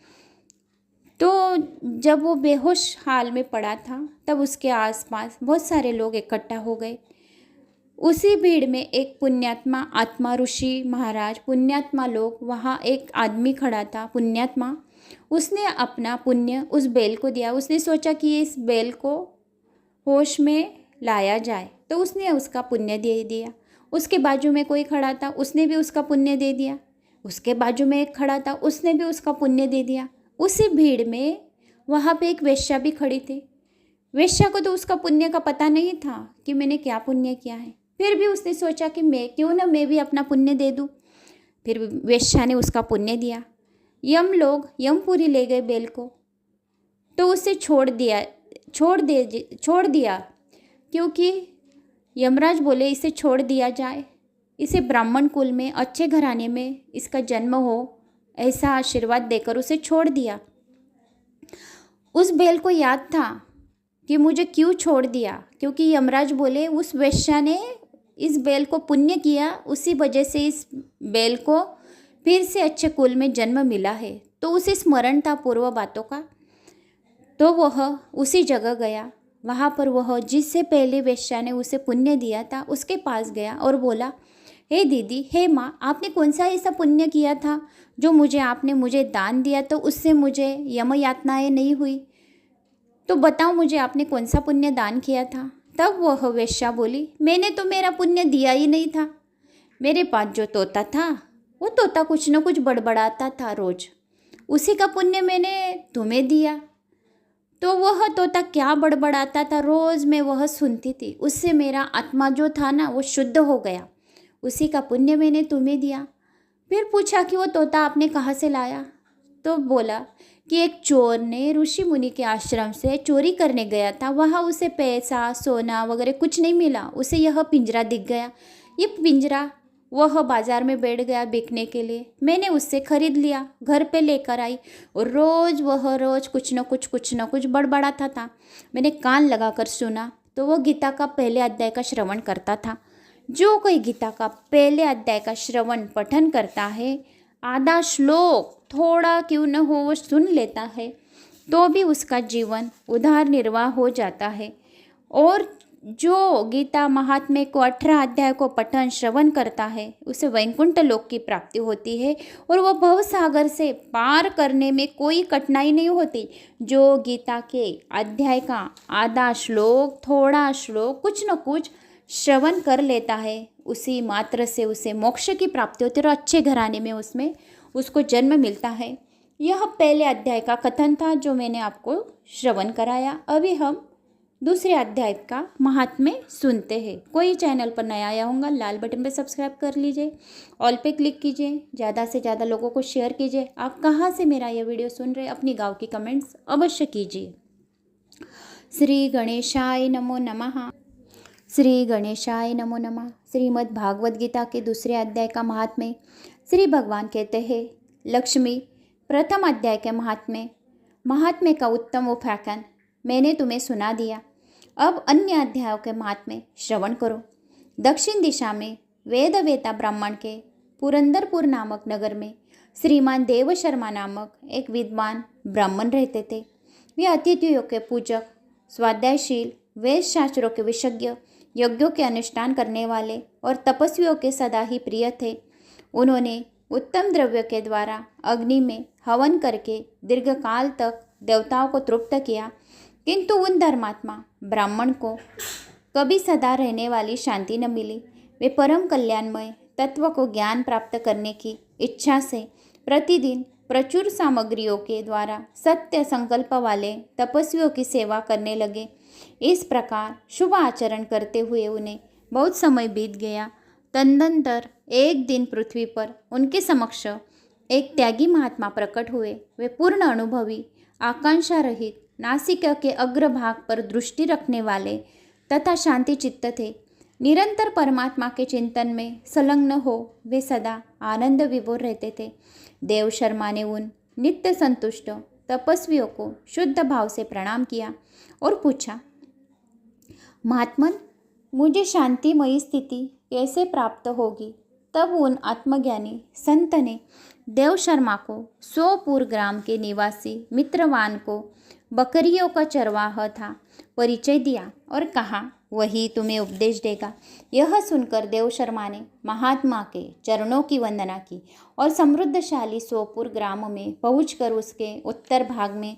तो जब वो बेहोश हाल में पड़ा था तब उसके आसपास बहुत सारे लोग इकट्ठा हो गए। उसी भीड़ में एक पुण्यात्मा आत्मा ऋषि महाराज, पुण्यात्मा लोग, वहाँ एक आदमी खड़ा था पुण्यात्मा। उसने अपना पुण्य उस बैल को दिया। उसने सोचा कि इस बैल को होश में लाया जाए, तो उसने उसका पुण्य दे दिया। उसके बाजू में कोई खड़ा था, उसने भी उसका पुण्य दे दिया। उसके बाजू में एक खड़ा था, उसने भी उसका पुण्य दे दिया। उसी भीड़ में वहाँ पे एक वेश्या भी खड़ी थी। वेश्या को तो उसका पुण्य का पता नहीं था कि मैंने क्या पुण्य किया है, फिर भी उसने सोचा कि मैं भी अपना पुण्य दे दूँ। फिर वेश्या ने उसका पुण्य दिया। यमपुरी ले गए बैल को, तो उसे छोड़ दिया क्योंकि यमराज बोले इसे छोड़ दिया जाए, इसे ब्राह्मण कुल में अच्छे घराने में इसका जन्म हो, ऐसा आशीर्वाद देकर उसे छोड़ दिया। उस बैल को याद था कि मुझे क्यों छोड़ दिया, क्योंकि यमराज बोले उस वेश्या ने इस बैल को पुण्य किया, उसी वजह से इस बैल को फिर से अच्छे कुल में जन्म मिला है। तो उसे स्मरण था पूर्व बातों का। तो वह उसी जगह गया। वहाँ पर वह जिससे पहले वेश्या ने उसे पुण्य दिया था उसके पास गया और बोला, हे दीदी, हे माँ, आपने कौन सा ऐसा पुण्य किया था जो मुझे दान दिया तो उससे मुझे यम यातनाएँ नहीं हुई? तो बताओ मुझे आपने कौन सा पुण्य दान किया था? तब वह वेश्या बोली, मैंने तो मेरा पुण्य दिया ही नहीं था। मेरे पास जो तोता था वो तोता कुछ न कुछ बड़बड़ाता था रोज, उसी का पुण्य मैंने तुम्हें दिया। तो वह तोता क्या बड़बड़ाता था रोज़ मैं वह सुनती थी, उससे मेरा आत्मा जो था ना वो शुद्ध हो गया, उसी का पुण्य मैंने तुम्हें दिया। फिर पूछा कि वो तोता आपने कहाँ से लाया? तो बोला कि एक चोर ने ऋषि मुनि के आश्रम से चोरी करने गया था, वहाँ उसे पैसा सोना वगैरह कुछ नहीं मिला, उसे यह पिंजरा दिख गया। ये पिंजरा वह बाजार में बैठ गया बिकने के लिए। मैंने उससे खरीद लिया, घर पे लेकर आई और रोज़ कुछ न कुछ बड़बड़ाता था। मैंने कान लगाकर सुना तो वह गीता का पहले अध्याय का श्रवण करता था। जो कोई गीता का पहले अध्याय का श्रवण पठन करता है, आधा श्लोक थोड़ा क्यों न हो वो सुन लेता है, तो भी उसका जीवन उधार निर्वाह हो जाता है। और जो गीता महात्म्य को 18 अध्याय को पठन श्रवण करता है, उसे वैकुंठ लोक की प्राप्ति होती है और वह भव सागर से पार करने में कोई कठिनाई नहीं होती। जो गीता के अध्याय का आधा श्लोक थोड़ा श्लोक कुछ न कुछ श्रवण कर लेता है, उसी मात्र से उसे मोक्ष की प्राप्ति होती है और अच्छे घराने में उसमें उसको जन्म मिलता है। यह पहले अध्याय का कथन था जो मैंने आपको श्रवण कराया। अभी हम दूसरे अध्याय का महात्म्य सुनते हैं। कोई चैनल पर नया आया होगा, लाल बटन पे सब्सक्राइब कर लीजिए, ऑल पे क्लिक कीजिए, ज़्यादा से ज़्यादा लोगों को शेयर कीजिए। आप कहाँ से मेरा यह वीडियो सुन रहे हैं, अपनी गाँव की कमेंट्स अवश्य कीजिए। श्री गणेशाय नमो नमः। श्री गणेशाय नमो नमः। श्रीमद् भागवत गीता के दूसरे अध्याय का महात्म्य। श्री भगवान कहते हैं, लक्ष्मी, प्रथम अध्याय के महात्म्य का उत्तम उपाख्यान मैंने तुम्हें सुना दिया। अब अन्य अध्यायों के महात्म्य श्रवण करो। दक्षिण दिशा में वेदवेता ब्राह्मण के पुरंदरपुर नामक नगर में श्रीमान देव शर्मा नामक एक विद्वान ब्राह्मण रहते थे। वे अतिथियों के पूजक, स्वाध्यायशील, वेद शास्त्रों के विशेषज्ञ, यज्ञों के अनुष्ठान करने वाले और तपस्वियों के सदा ही प्रिय थे। उन्होंने उत्तम द्रव्य के द्वारा अग्नि में हवन करके दीर्घकाल तक देवताओं को तृप्त किया, किंतु उन धर्मात्मा ब्राह्मण को कभी सदा रहने वाली शांति न मिली। वे परम कल्याणमय तत्व को ज्ञान प्राप्त करने की इच्छा से प्रतिदिन प्रचुर सामग्रियों के द्वारा सत्य संकल्प वाले तपस्वियों की सेवा करने लगे। इस प्रकार शुभ आचरण करते हुए उन्हें बहुत समय बीत गया। तदनंतर एक दिन पृथ्वी पर उनके समक्ष एक त्यागी महात्मा प्रकट हुए। वे पूर्ण अनुभवी, आकांक्षा रहित, नासिका के अग्रभाग पर दृष्टि रखने वाले तथा शांति चित्त थे। निरंतर परमात्मा के चिंतन में संलग्न हो वे सदा आनंद विभोर रहते थे। देव शर्मा ने उन नित्य संतुष्ट तपस्वियों को शुद्ध भाव से प्रणाम किया और पूछा, महात्मन, मुझे शांतिमयी स्थिति कैसे प्राप्त होगी? तब उन आत्मज्ञानी संत ने देव शर्मा को सोपुर ग्राम के निवासी मित्रवान को बकरियों का चरवाहा था परिचय दिया और कहा, वही तुम्हें उपदेश देगा। यह सुनकर देव शर्मा ने महात्मा के चरणों की वंदना की और समृद्धशाली सोपुर ग्राम में पहुंचकर उसके उत्तर भाग में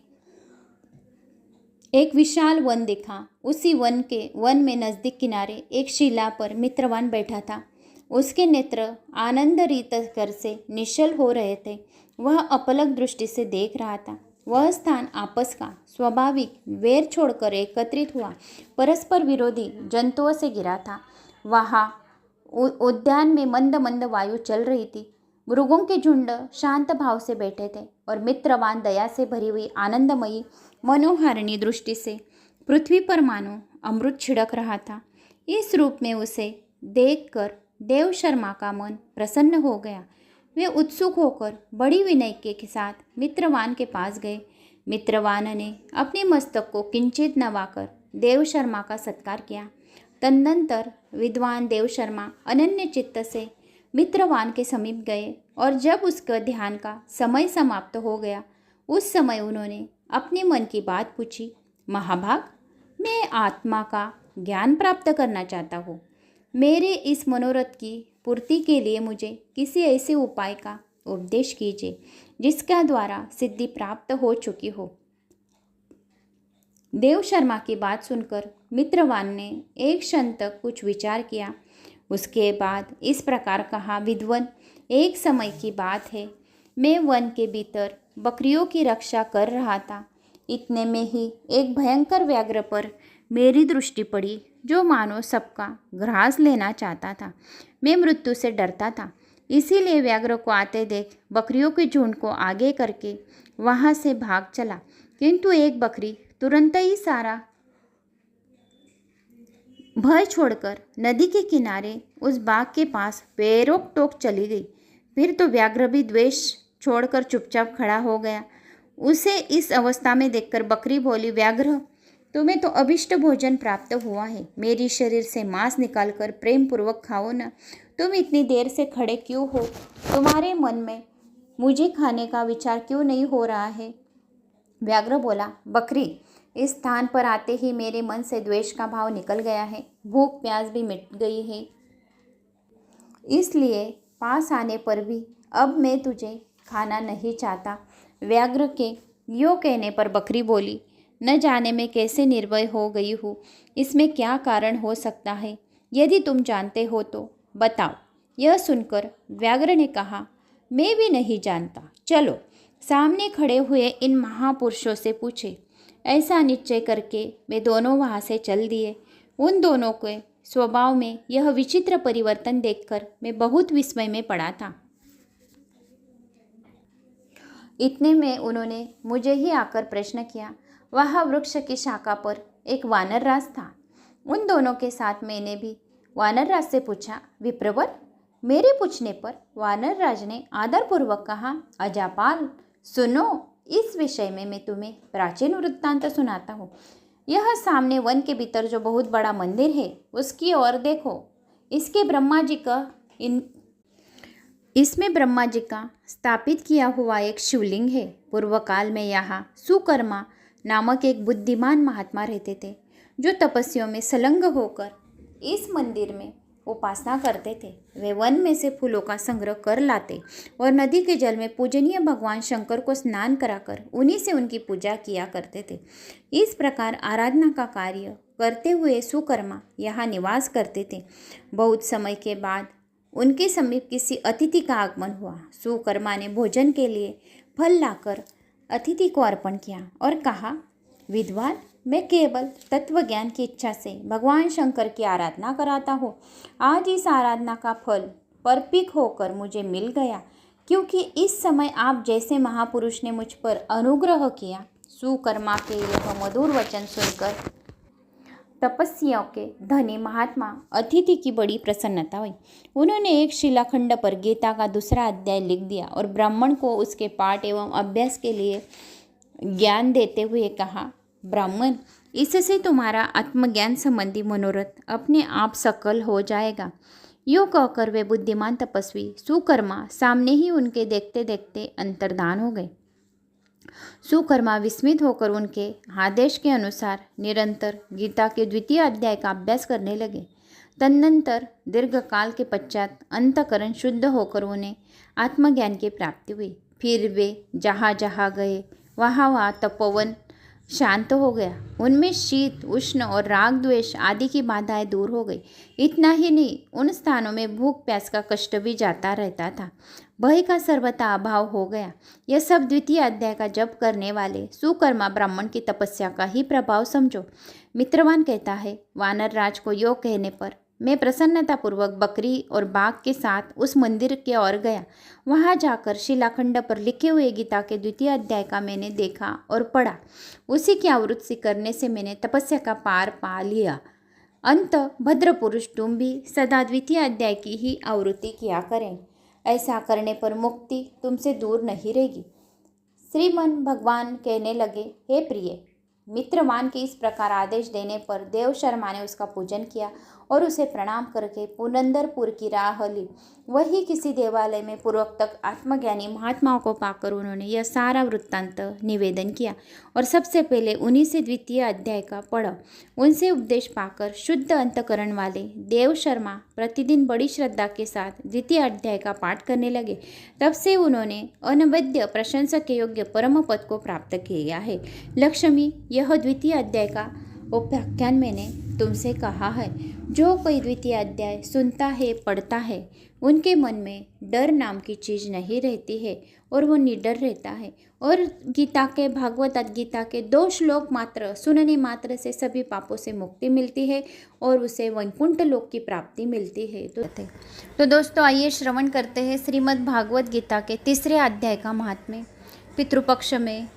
एक विशाल वन दिखा। उसी वन में नजदीक किनारे एक शिला पर मित्रवान बैठा था। उसके नेत्र आनंद रीत कर से निश्चल हो रहे थे। वह अपलक दृष्टि से देख रहा था। वह स्थान आपस का स्वाभाविक वैर छोड़कर एकत्रित हुआ परस्पर विरोधी जंतुओं से घिरा था। वहाँ उद्यान में मंद मंद वायु चल रही थी। मृगों के झुंड शांत भाव से बैठे थे और मित्रवान दया से भरी हुई आनंदमयी मनोहारिणी दृष्टि से पृथ्वी पर मानो अमृत छिड़क रहा था। इस रूप में उसे देखकर देव शर्मा का मन प्रसन्न हो गया। वे उत्सुक होकर बड़ी विनय के साथ मित्रवान के पास गए। मित्रवान ने अपने मस्तक को किंचित नवाकर देव शर्मा का सत्कार किया। तदनंतर विद्वान देव शर्मा अनन्य चित्त से मित्रवान के समीप गए और जब उसके ध्यान का समय समाप्त हो गया, उस समय उन्होंने अपने मन की बात पूछी, महाभाग, मैं आत्मा का ज्ञान प्राप्त करना चाहता हूँ। मेरे इस मनोरथ की पूर्ति के लिए मुझे किसी ऐसे उपाय का उपदेश कीजिए जिसका द्वारा सिद्धि प्राप्त हो चुकी हो। देव शर्मा की बात सुनकर मित्रवान ने एक क्षण तक कुछ विचार किया। उसके बाद इस प्रकार कहा, विद्वन, एक समय की बात है, मैं वन के भीतर बकरियों की रक्षा कर रहा था। इतने में ही एक भयंकर व्याघ्र पर मेरी दृष्टि पड़ी जो मानो सबका ग्रास लेना चाहता था। मैं मृत्यु से डरता था, इसीलिए व्याघ्र को आते देख बकरियों के झुंड को आगे करके वहाँ से भाग चला, किंतु एक बकरी तुरंत ही सारा भय छोड़कर नदी के किनारे उस बाग के पास बेरोक टोक चली गई। फिर तो व्याघ्र भी द्वेष छोड़कर चुपचाप खड़ा हो गया। उसे इस अवस्था में देखकर बकरी बोली, व्याघ्र, तुम्हें तो अभिष्ट भोजन प्राप्त हुआ है। मेरी शरीर से मांस निकालकर प्रेम पूर्वक खाओ ना। तुम इतनी देर से खड़े क्यों हो? तुम्हारे मन में मुझे खाने का विचार क्यों नहीं हो रहा है? व्याघ्र बोला, बकरी, इस स्थान पर आते ही मेरे मन से द्वेष का भाव निकल गया है। भूख प्यास भी मिट गई है। इसलिए पास आने पर भी अब मैं तुझे खाना नहीं चाहता। व्याघ्र के यूँ कहने पर बकरी बोली, न जाने मैं कैसे निर्भय हो गई हूँ। इसमें क्या कारण हो सकता है? यदि तुम जानते हो तो बताओ। यह सुनकर व्याघ्र ने कहा, मैं भी नहीं जानता। चलो सामने खड़े हुए इन महापुरुषों से पूछे। ऐसा निश्चय करके वे दोनों वहाँ से चल दिए। उन दोनों के स्वभाव में यह विचित्र परिवर्तन देखकर मैं बहुत विस्मय में पड़ा था। इतने में उन्होंने मुझे ही आकर प्रश्न किया। वह वृक्ष की शाखा पर एक वानर राज था। उन दोनों के साथ मैंने भी वानर राज से पूछा, विप्रवर? मेरे पूछने पर वानर राज ने आदरपूर्वक कहा, अजापाल, सुनो, इस विषय में मैं तुम्हें प्राचीन वृत्तांत सुनाता हूँ। यह सामने वन के भीतर जो बहुत बड़ा मंदिर है, उसकी ओर देखो। इसमें ब्रह्मा जी का स्थापित किया हुआ एक शिवलिंग है। पूर्व काल में यहाँ सुकर्मा नामक एक बुद्धिमान महात्मा रहते थे, जो तपस्याओं में संलग्न होकर इस मंदिर में उपासना करते थे। वे वन में से फूलों का संग्रह कर लाते और नदी के जल में पूजनीय भगवान शंकर को स्नान कराकर उन्हीं से उनकी पूजा किया करते थे। इस प्रकार आराधना का कार्य करते हुए सुकर्मा यहाँ निवास करते थे। बहुत समय के बाद उनके समीप किसी अतिथि का आगमन हुआ। सुकर्मा ने भोजन के लिए फल लाकर अतिथि को अर्पण किया और कहा, विद्वान, मैं केवल तत्व ज्ञान की इच्छा से भगवान शंकर की आराधना कराता हूँ। आज इस आराधना का फल परपिक होकर मुझे मिल गया, क्योंकि इस समय आप जैसे महापुरुष ने मुझ पर अनुग्रह किया। सुकर्मा के यह मधुर वचन सुनकर तपस्वियों के धनी महात्मा अतिथि की बड़ी प्रसन्नता हुई। उन्होंने एक शिलाखंड पर गीता का दूसरा अध्याय लिख दिया और ब्राह्मण को उसके पाठ एवं अभ्यास के लिए ज्ञान देते हुए कहा, ब्राह्मण, इससे तुम्हारा आत्मज्ञान संबंधी मनोरथ अपने आप सकल हो जाएगा। यूँ कहकर वे बुद्धिमान तपस्वी सुकर्मा सामने ही उनके देखते देखते अंतर्धान हो गए। सुकर्मा विस्मित होकर उनके आदेश के अनुसार निरंतर गीता के द्वितीय अध्याय का अभ्यास करने लगे। तदनंतर दीर्घ काल के पश्चात अंतःकरण शुद्ध होकर उन्हें आत्मज्ञान की प्राप्ति हुई। फिर वे जहाँ जहाँ गए वहाँ तपोवन शांत हो गया। उनमें शीत, उष्ण और राग द्वेष आदि की बाधाएं दूर हो गई। इतना ही नहीं, उन स्थानों में भूख प्यास का कष्ट भी जाता रहता था। भय का सर्वथा अभाव हो गया। यह सब द्वितीय अध्याय का जप करने वाले सुकर्मा ब्राह्मण की तपस्या का ही प्रभाव समझो। मित्रवान कहता है, वानर राज को यो कहने पर मैं प्रसन्नतापूर्वक बकरी और बाघ के साथ उस मंदिर की ओर गया। वहां जाकर शिलाखंड पर लिखे हुए गीता के द्वितीय अध्याय का मैंने देखा और पढ़ा। उसी की आवृत्ति करने से मैंने तपस्या का पार पा लिया। अंत भद्र पुरुष, तुम भी सदा द्वितीय अध्याय की ही आवृत्ति किया करें। ऐसा करने पर मुक्ति तुमसे दूर नहीं रहेगी। श्रीमन भगवान कहने लगे, हे प्रिय, मित्रवान के इस प्रकार आदेश देने पर देव शर्मा ने उसका पूजन किया और उसे प्रणाम करके पुरंदरपुर की राह ली। वही किसी देवालय में पूर्वोक्त आत्मज्ञानी महात्माओं को पाकर उन्होंने यह सारा वृत्तांत निवेदन किया और सबसे पहले उन्हीं से द्वितीय अध्याय का पढ़ा। उनसे उपदेश पाकर शुद्ध अंतकरण वाले देव शर्मा प्रतिदिन बड़ी श्रद्धा के साथ द्वितीय अध्याय का पाठ करने लगे। तब से उन्होंने अनवद्य प्रशंसा के योग्य परम पद को प्राप्त किया है। लक्ष्मी, यह द्वितीय अध्याय का उपाख्यान मैंने तुमसे कहा है। जो कोई द्वितीय अध्याय सुनता है, पढ़ता है, उनके मन में डर नाम की चीज़ नहीं रहती है और वो निडर रहता है। और गीता के भागवत गीता के 2 श्लोक मात्र सुनने मात्र से सभी पापों से मुक्ति मिलती है और उसे वैकुंठ लोक की प्राप्ति मिलती है। तो दोस्तों, आइए श्रवण करते हैं श्रीमद् भागवत गीता के 3रे अध्याय का महात्म्य। पितृपक्ष में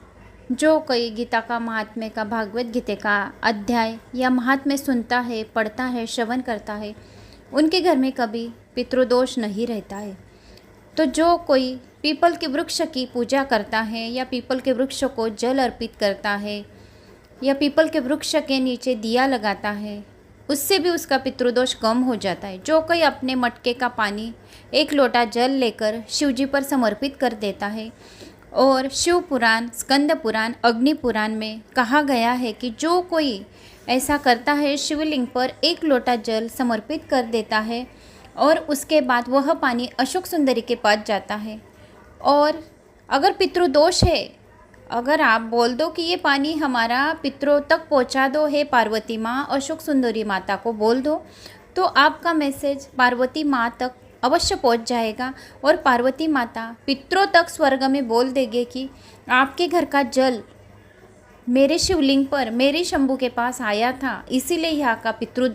जो कोई गीता का महात्म्य का भागवत गीता का अध्याय या महात्म्य सुनता है, पढ़ता है, श्रवण करता है, उनके घर में कभी पितृदोष नहीं रहता है। तो जो कोई पीपल के वृक्ष की पूजा करता है या पीपल के वृक्ष को जल अर्पित करता है या पीपल के वृक्ष के नीचे दिया लगाता है, उससे भी उसका पितृदोष कम हो जाता है। जो कोई अपने मटके का पानी, एक लोटा जल लेकर शिव जी पर समर्पित कर देता है, और शिव पुराण, स्कंद पुराण, अग्नि पुराण में कहा गया है कि जो कोई ऐसा करता है, शिवलिंग पर एक लोटा जल समर्पित कर देता है और उसके बाद वह पानी अशोक सुंदरी के पास जाता है, और अगर पितृदोष है, अगर आप बोल दो कि ये पानी हमारा पितरों तक पहुंचा दो, हे पार्वती माँ, अशोक सुंदरी माता को बोल दो, तो आपका मैसेज पार्वती माँ तक अवश्य पहुंच जाएगा और पार्वती माता पितरों तक स्वर्ग में बोल देंगे कि आपके घर का जल मेरे शिवलिंग पर, मेरे शंभू के पास आया था, इसीलिए यहाँ का पितृ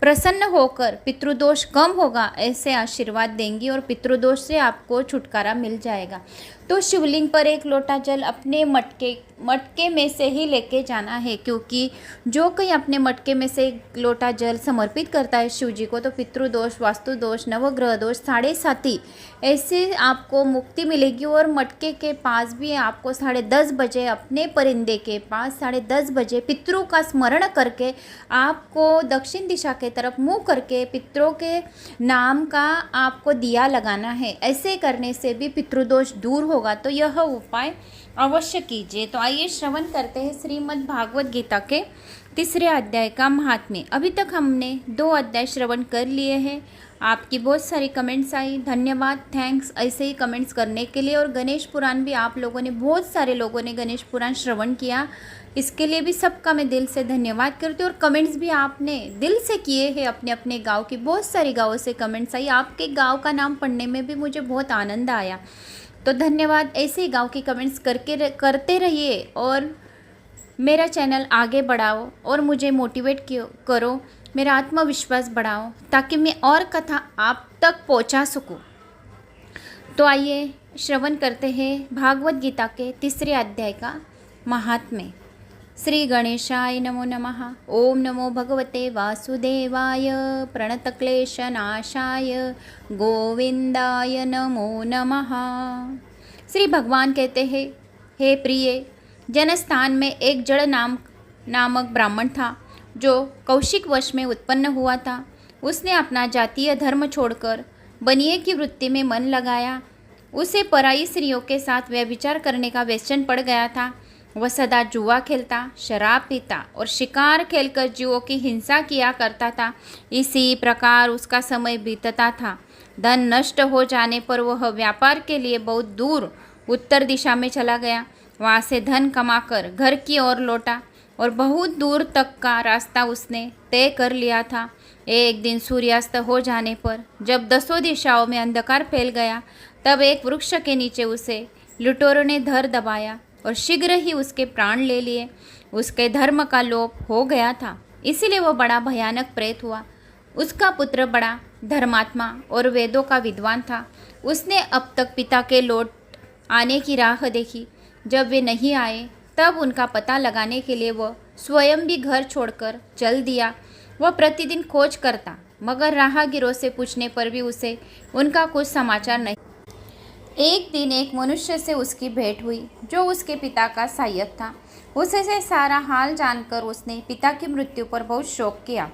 प्रसन्न होकर पितृदोष कम होगा, ऐसे आशीर्वाद देंगी और पितृदोष से आपको छुटकारा मिल जाएगा। तो शिवलिंग पर एक लोटा जल अपने मटके में से ही लेके जाना है, क्योंकि जो कोई अपने मटके में से एक लोटा जल समर्पित करता है शिव जी को, तो पितृदोष, वास्तु दोष, नवग्रह दोष, 7:30 ऐसे आपको मुक्ति मिलेगी। और मटके के पास भी आपको 10:30 बजे, अपने परिंदे के पास 10:30 बजे पितरों का स्मरण करके आपको दक्षिण दिशा के तरफ मुँह करके पितरों के नाम का आपको दिया लगाना है। ऐसे करने से भी पितृदोष दूर होगा, तो यह उपाय अवश्य कीजिए। तो आइए श्रवण करते हैं श्रीमद् भागवत गीता के 3 अध्याय का महात्म्य। अभी तक हमने 2 अध्याय श्रवण कर लिए हैं। आपकी बहुत सारी कमेंट्स आई, धन्यवाद, थैंक्स ऐसे ही कमेंट्स करने के लिए। और गणेश पुराण भी आप लोगों ने, बहुत सारे लोगों ने गणेश पुराण श्रवण किया, इसके लिए भी सबका मैं दिल से धन्यवाद करती हूँ। और कमेंट्स भी आपने दिल से किए हैं, अपने अपने गांव की, बहुत सारी गाँवों से कमेंट्स आई। आपके गांव का नाम पढ़ने में भी मुझे बहुत आनंद आया, तो धन्यवाद। ऐसे ही गांव की कमेंट्स करते रहिए और मेरा चैनल आगे बढ़ाओ और मुझे मोटिवेट करो, मेरा आत्मविश्वास बढ़ाओ, ताकि मैं और कथा आप तक पहुंचा सकूं। तो आइए श्रवण करते हैं भागवत गीता के 3 अध्याय का महात्म्य। श्री गणेशाय नमो नमः। ओम नमो भगवते वासुदेवाय प्रणतक्लेशनाशाय गोविंदाय नमो नमः। श्री भगवान कहते हैं, हे प्रिय, जनस्थान में एक जड़ नामक ब्राह्मण था, जो कौशिक वश में उत्पन्न हुआ था। उसने अपना जातीय धर्म छोड़कर बनिए की वृत्ति में मन लगाया। उसे पराई स्त्रियों के साथ व्यभिचार करने का व्यसन पड़ गया था। वह सदा जुआ खेलता, शराब पीता और शिकार खेलकर जीवों की हिंसा किया करता था। इसी प्रकार उसका समय बीतता था। धन नष्ट हो जाने पर वह व्यापार के लिए बहुत दूर उत्तर दिशा में चला गया। वहाँ से धन कमाकर घर की ओर लौटा और बहुत दूर तक का रास्ता उसने तय कर लिया था। एक दिन सूर्यास्त हो जाने पर जब 10 दिशाओं में अंधकार फैल गया, तब एक वृक्ष के नीचे उसे लुटेरों ने धर दबाया और शीघ्र ही उसके प्राण ले लिए। उसके धर्म का लोप हो गया था, इसीलिए वह बड़ा भयानक प्रेत हुआ। उसका पुत्र बड़ा धर्मात्मा और वेदों का विद्वान था। उसने अब तक पिता के लौट आने की राह देखी। जब वे नहीं आए, तब उनका पता लगाने के लिए वह स्वयं भी घर छोड़कर चल दिया। वह प्रतिदिन खोज करता, मगर राहगीरों से पूछने पर भी उसे उनका कुछ समाचार नहीं। एक दिन एक मनुष्य से उसकी भेंट हुई, जो उसके पिता का सहायक था। उससे सारा हाल जानकर उसने पिता की मृत्यु पर बहुत शोक किया।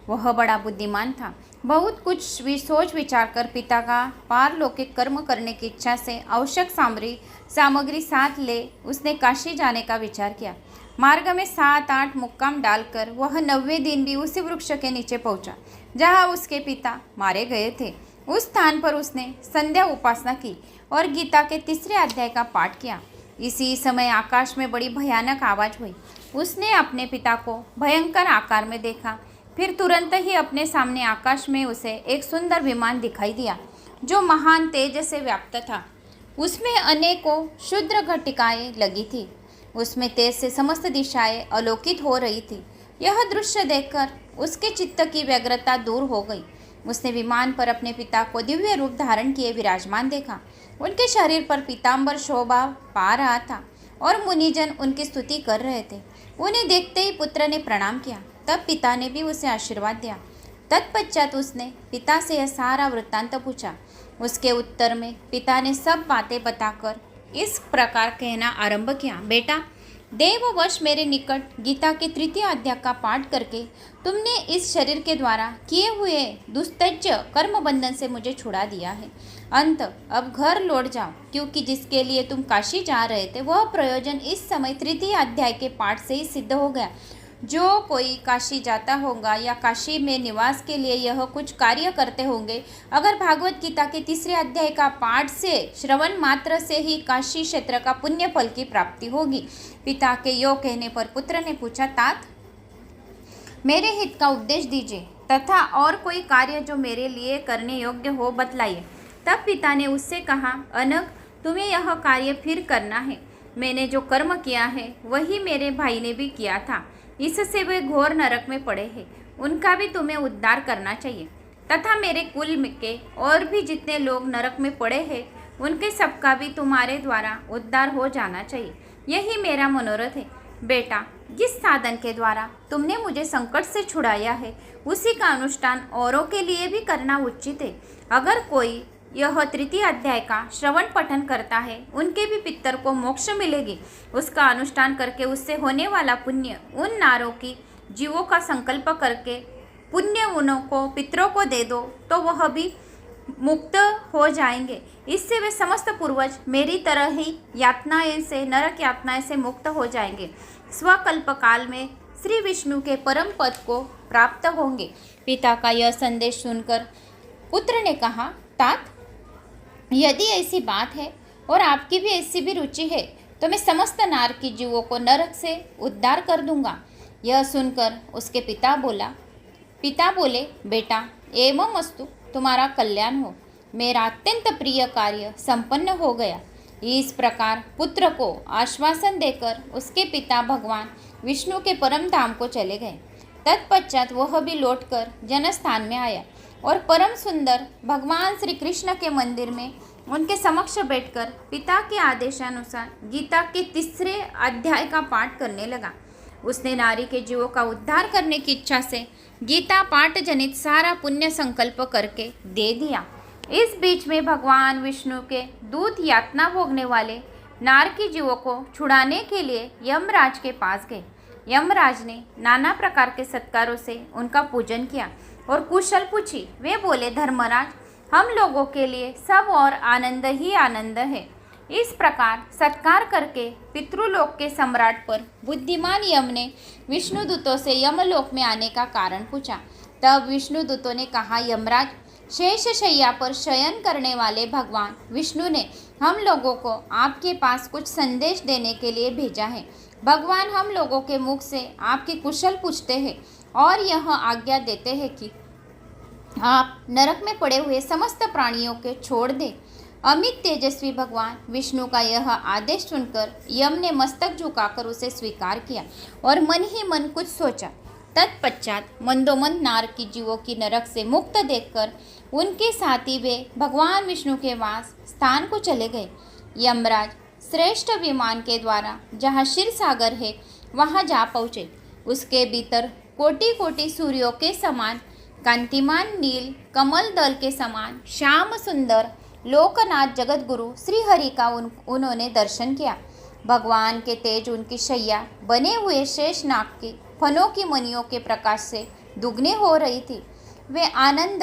वह बड़ा बुद्धिमान था। बहुत कुछ सोच विचार कर पिता का पारलौकिक कर्म करने की इच्छा से आवश्यक सामग्री साथ ले उसने काशी जाने का विचार किया। मार्ग में 7-8 मुक्काम डालकर वह 90वें दिन भी उसी वृक्ष के नीचे पहुंचा, जहां उसके पिता मारे गए थे। उस स्थान पर उसने संध्या उपासना की और गीता के 3 अध्याय का पाठ किया। इसी समय आकाश में बड़ी भयानक आवाज़ हुई। उसने अपने पिता को भयंकर आकार में देखा। फिर तुरंत ही अपने सामने आकाश में उसे एक सुंदर विमान दिखाई दिया, जो महान तेज से व्याप्त था। उसमें अनेकों क्षुद्र घटिकाएं लगी थी। उसमें तेज से समस्त दिशाएं आलोकित हो रही थी। यह दृश्य देखकर उसके चित्त की व्यग्रता दूर हो गई। उसने विमान पर अपने पिता को दिव्य रूप धारण किए विराजमान देखा। उनके शरीर पर पीतांबर शोभा पा रहा था। और मुनिजन उनकी स्तुति कर रहे थे। उन्हें देखते ही पुत्र ने प्रणाम किया। तब पिता ने भी उसे आशीर्वाद दिया। तत्पश्चात उसने पिता से यह सारा वृत्तांत पूछा। उसके उत्तर में पिता ने सब बातें बताकर इस प्रकार कहना आरंभ किया। बेटा, देववश मेरे निकट गीता के तृतीय अध्याय का पाठ करके तुमने इस शरीर के द्वारा किए हुए दुस्तज्य कर्म बंधन से मुझे छुड़ा दिया है। अंत अब घर लौट जाओ, क्योंकि जिसके लिए तुम काशी जा रहे थे वह प्रयोजन इस समय तृतीय अध्याय के पाठ से ही सिद्ध हो गया। जो कोई काशी जाता होगा या काशी में निवास के लिए यह कुछ कार्य करते होंगे, अगर भागवत गीता के तीसरे अध्याय का पाठ से श्रवण मात्र से ही काशी क्षेत्र का पुण्य फल की प्राप्ति होगी। पिता के यो कहने पर पुत्र ने पूछा, तात, मेरे हित का उपदेश दीजिए तथा और कोई कार्य जो मेरे लिए करने योग्य हो बतलाइए। तब पिता ने उससे कहा, अनग, तुम्हें यह कार्य फिर करना है। मैंने जो कर्म किया है वही मेरे भाई ने भी किया था। इससे वे घोर नरक में पड़े हैं। उनका भी तुम्हें उद्धार करना चाहिए तथा मेरे कुल के और भी जितने लोग नरक में पड़े हैं उनके सबका भी तुम्हारे द्वारा उद्धार हो जाना चाहिए। यही मेरा मनोरथ है। बेटा, जिस साधन के द्वारा तुमने मुझे संकट से छुड़ाया है उसी का अनुष्ठान औरों के लिए भी करना उचित है। अगर कोई यह तृतीय अध्याय का श्रवण पठन करता है उनके भी पितर को मोक्ष मिलेगी। उसका अनुष्ठान करके उससे होने वाला पुण्य उन नारों की जीवों का संकल्प करके पुण्य उनको पितरों को दे दो तो वह भी मुक्त हो जाएंगे। इससे वे समस्त पूर्वज मेरी तरह ही यातनाएं से, नरक यातनाएं से मुक्त हो जाएंगे। स्वकल्प काल में श्री विष्णु के परम पद को प्राप्त होंगे। पिता का यह संदेश सुनकर पुत्र ने कहा, तात, यदि ऐसी बात है और आपकी भी ऐसी भी रुचि है तो मैं समस्त नार की जीवों को नरक से उद्धार कर दूंगा। यह सुनकर उसके पिता बोले, बेटा, एवं अस्तु, तुम्हारा कल्याण हो। मेरा अत्यंत प्रिय कार्य संपन्न हो गया। इस प्रकार पुत्र को आश्वासन देकर उसके पिता भगवान विष्णु के परम धाम को चले गए। तत्पश्चात वह भी लौटकर जनस्थान में आया और परम सुंदर भगवान श्री कृष्ण के मंदिर में उनके समक्ष बैठकर पिता के आदेशानुसार गीता के तीसरे अध्याय का पाठ करने लगा। उसने नारी के जीवों का उद्धार करने की इच्छा से गीता पाठ जनित सारा पुण्य संकल्प करके दे दिया। इस बीच में भगवान विष्णु के दूत यातना भोगने वाले नार की जीवों को छुड़ाने के लिए यमराज के पास गए। यमराज ने नाना प्रकार के सत्कारों से उनका पूजन किया और कुशल पूछी। वे बोले, धर्मराज, हम लोगों के लिए सब और आनंद ही आनंद है। इस प्रकार सत्कार करके पितृलोक के सम्राट पर बुद्धिमान यम ने विष्णुदूतों से यमलोक में आने का कारण पूछा। तब विष्णुदूतों ने कहा, यमराज, शेष शैया पर शयन करने वाले भगवान विष्णु ने हम लोगों को आपके पास कुछ संदेश देने के लिए भेजा है। भगवान हम लोगों के मुख से आपकी कुशल पूछते हैं और यह आज्ञा देते हैं कि आप नरक में पड़े हुए समस्त प्राणियों के छोड़ दें। अमित तेजस्वी भगवान विष्णु का यह आदेश सुनकर यम ने मस्तक झुकाकर उसे स्वीकार किया और मन ही मन कुछ सोचा। तत्पश्चात मंदोमंद नार की जीवों की नरक से मुक्त देखकर उनके साथी वे भगवान विष्णु के वास स्थान को चले गए। यमराज श्रेष्ठ विमान के द्वारा जहाँ क्षीर सागर है वहाँ जा पहुँचे। उसके भीतर कोटि कोटि सूर्यों के समान कांतिमान नील कमल दल के समान श्याम सुंदर लोकनाथ जगत गुरु श्री हरि का उन्होंने दर्शन किया। भगवान के तेज उनकी शैया बने हुए शेष नाग के फनों की मणियों के प्रकाश से दुगने हो रही थी। वे आनंद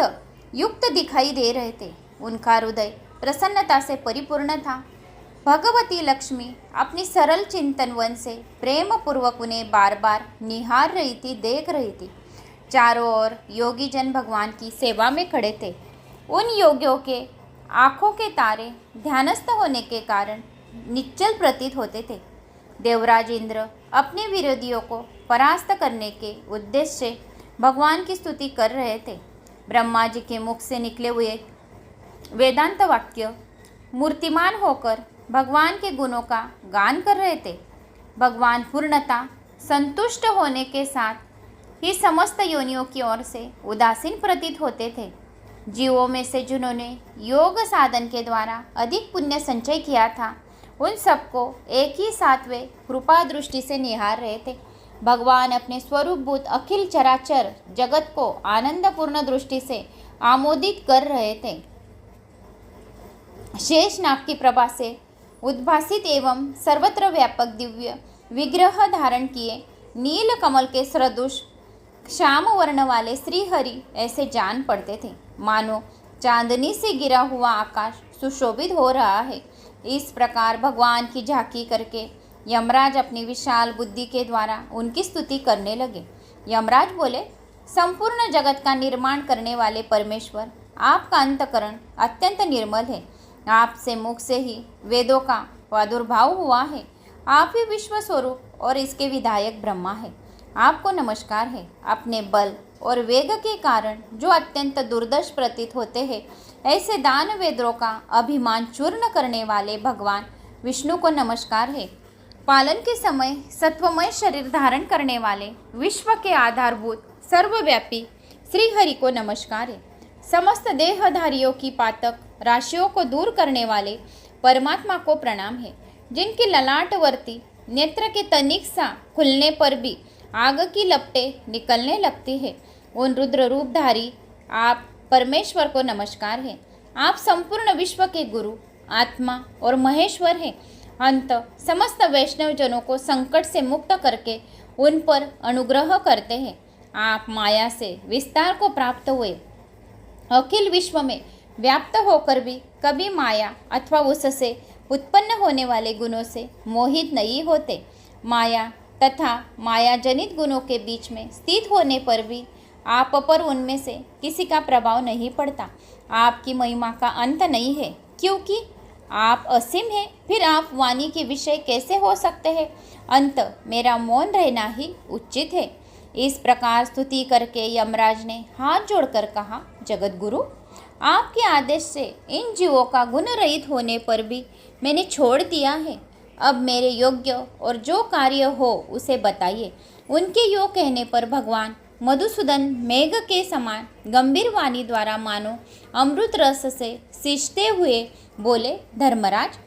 युक्त दिखाई दे रहे थे। उनका हृदय प्रसन्नता से परिपूर्ण था। भगवती लक्ष्मी अपनी सरल चिंतन वन से प्रेम पूर्वक उन्हें बार बार निहार रही थी, देख रही थी। चारों ओर योगी जन भगवान की सेवा में खड़े थे। उन योगियों के आँखों के तारे ध्यानस्थ होने के कारण निश्चल प्रतीत होते थे। देवराज इंद्र अपने विरोधियों को परास्त करने के उद्देश्य से भगवान की स्तुति कर रहे थे। ब्रह्मा जी के मुख से निकले हुए वेदांत वाक्य मूर्तिमान होकर भगवान के गुणों का गान कर रहे थे। भगवान पूर्णता संतुष्ट होने के साथ ही समस्त योनियों की ओर से उदासीन प्रतीत होते थे। जीवों में से जिन्होंने योग साधन के द्वारा अधिक पुण्य संचय किया था उन सबको एक ही साथ वे कृपा दृष्टि से निहार रहे थे। भगवान अपने स्वरूपभूत अखिल चराचर जगत को आनंदपूर्ण दृष्टि से आमोदित कर रहे थे। शेष नाग की प्रभा से उद्भासित एवं सर्वत्र व्यापक दिव्य विग्रह धारण किए नील कमल के सदृश श्याम वर्ण वाले श्रीहरि ऐसे जान पड़ते थे, मानो चांदनी से गिरा हुआ आकाश सुशोभित हो रहा है। इस प्रकार भगवान की झांकी करके यमराज अपनी विशाल बुद्धि के द्वारा उनकी स्तुति करने लगे। यमराज बोले, संपूर्ण जगत का निर्माण करने वाले परमेश्वर, आपका अंतकरण अत्यंत निर्मल है। आपसे मुख से ही वेदों का प्रादुर्भाव हुआ है। आप ही विश्व स्वरूप और इसके विधायक ब्रह्मा है। आपको नमस्कार है। अपने बल और वेग के कारण जो अत्यंत दुर्दर्श प्रतीत होते हैं, ऐसे दान वेदों का अभिमान चूर्ण करने वाले भगवान विष्णु को नमस्कार है। पालन के समय सत्वमय शरीर धारण करने वाले विश्व के आधारभूत सर्वव्यापी श्री हरि को नमस्कार है। समस्त देहधारियों की पातक राशियों को दूर करने वाले परमात्मा को प्रणाम है। जिनकी ललाटवर्ती नेत्र के तनिक सा खुलने पर भी आग की लपटें निकलने लगती है, उन रुद्र रूपधारी आप परमेश्वर को नमस्कार है। आप संपूर्ण विश्व के गुरु, आत्मा और महेश्वर हैं। अंत समस्त वैष्णव जनों को संकट से मुक्त करके उन पर अनुग्रह करते हैं। आप माया से विस्तार को प्राप्त हुए अखिल विश्व में व्याप्त होकर भी कभी माया अथवा उससे उत्पन्न होने वाले गुणों से मोहित नहीं होते। माया तथा माया जनित गुणों के बीच में स्थित होने पर भी आप पर उनमें से किसी का प्रभाव नहीं पड़ता। आपकी महिमा का अंत नहीं है, क्योंकि आप असीम हैं। फिर आप वाणी के विषय कैसे हो सकते हैं? अंत मेरा मौन रहना ही उचित है। इस प्रकार स्तुति करके यमराज ने हाथ जोड़कर कहा, जगत गुरु, आपके आदेश से इन जीवों का गुण रहित होने पर भी मैंने छोड़ दिया है। अब मेरे योग्य और जो कार्य हो उसे बताइए। उनके योग कहने पर भगवान मधुसूदन मेघ के समान गंभीर वाणी द्वारा मानो अमृत रस से सींचते हुए बोले, धर्मराज,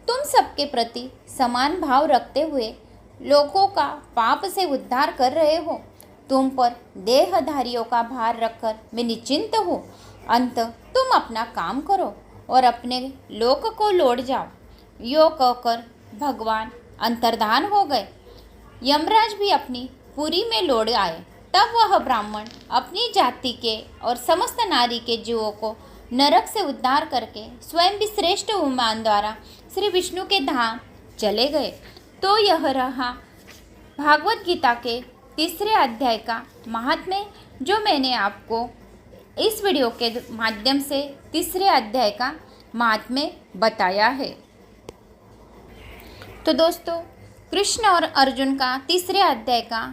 तुम सबके प्रति समान भाव रखते हुए लोगों का पाप से उद्धार कर रहे हो। तुम पर देहधारियों का भार रखकर मैं निश्चिंत हूँ। अंत तुम अपना काम करो और अपने लोक को लौट जाओ। यो कहकर भगवान अंतर्धान हो गए। यमराज भी अपनी पुरी में लौट आए। तब वह ब्राह्मण अपनी जाति के और समस्त नारी के जीवों को नरक से उद्धार करके स्वयं भी श्रेष्ठ विमान द्वारा श्री विष्णु के धाम चले गए। तो यह रहा भागवत गीता के तीसरे अध्याय का महात्म्य, जो मैंने आपको इस वीडियो के माध्यम से तीसरे अध्याय का महात्म्य बताया है। तो दोस्तों, कृष्ण और अर्जुन का तीसरे अध्याय का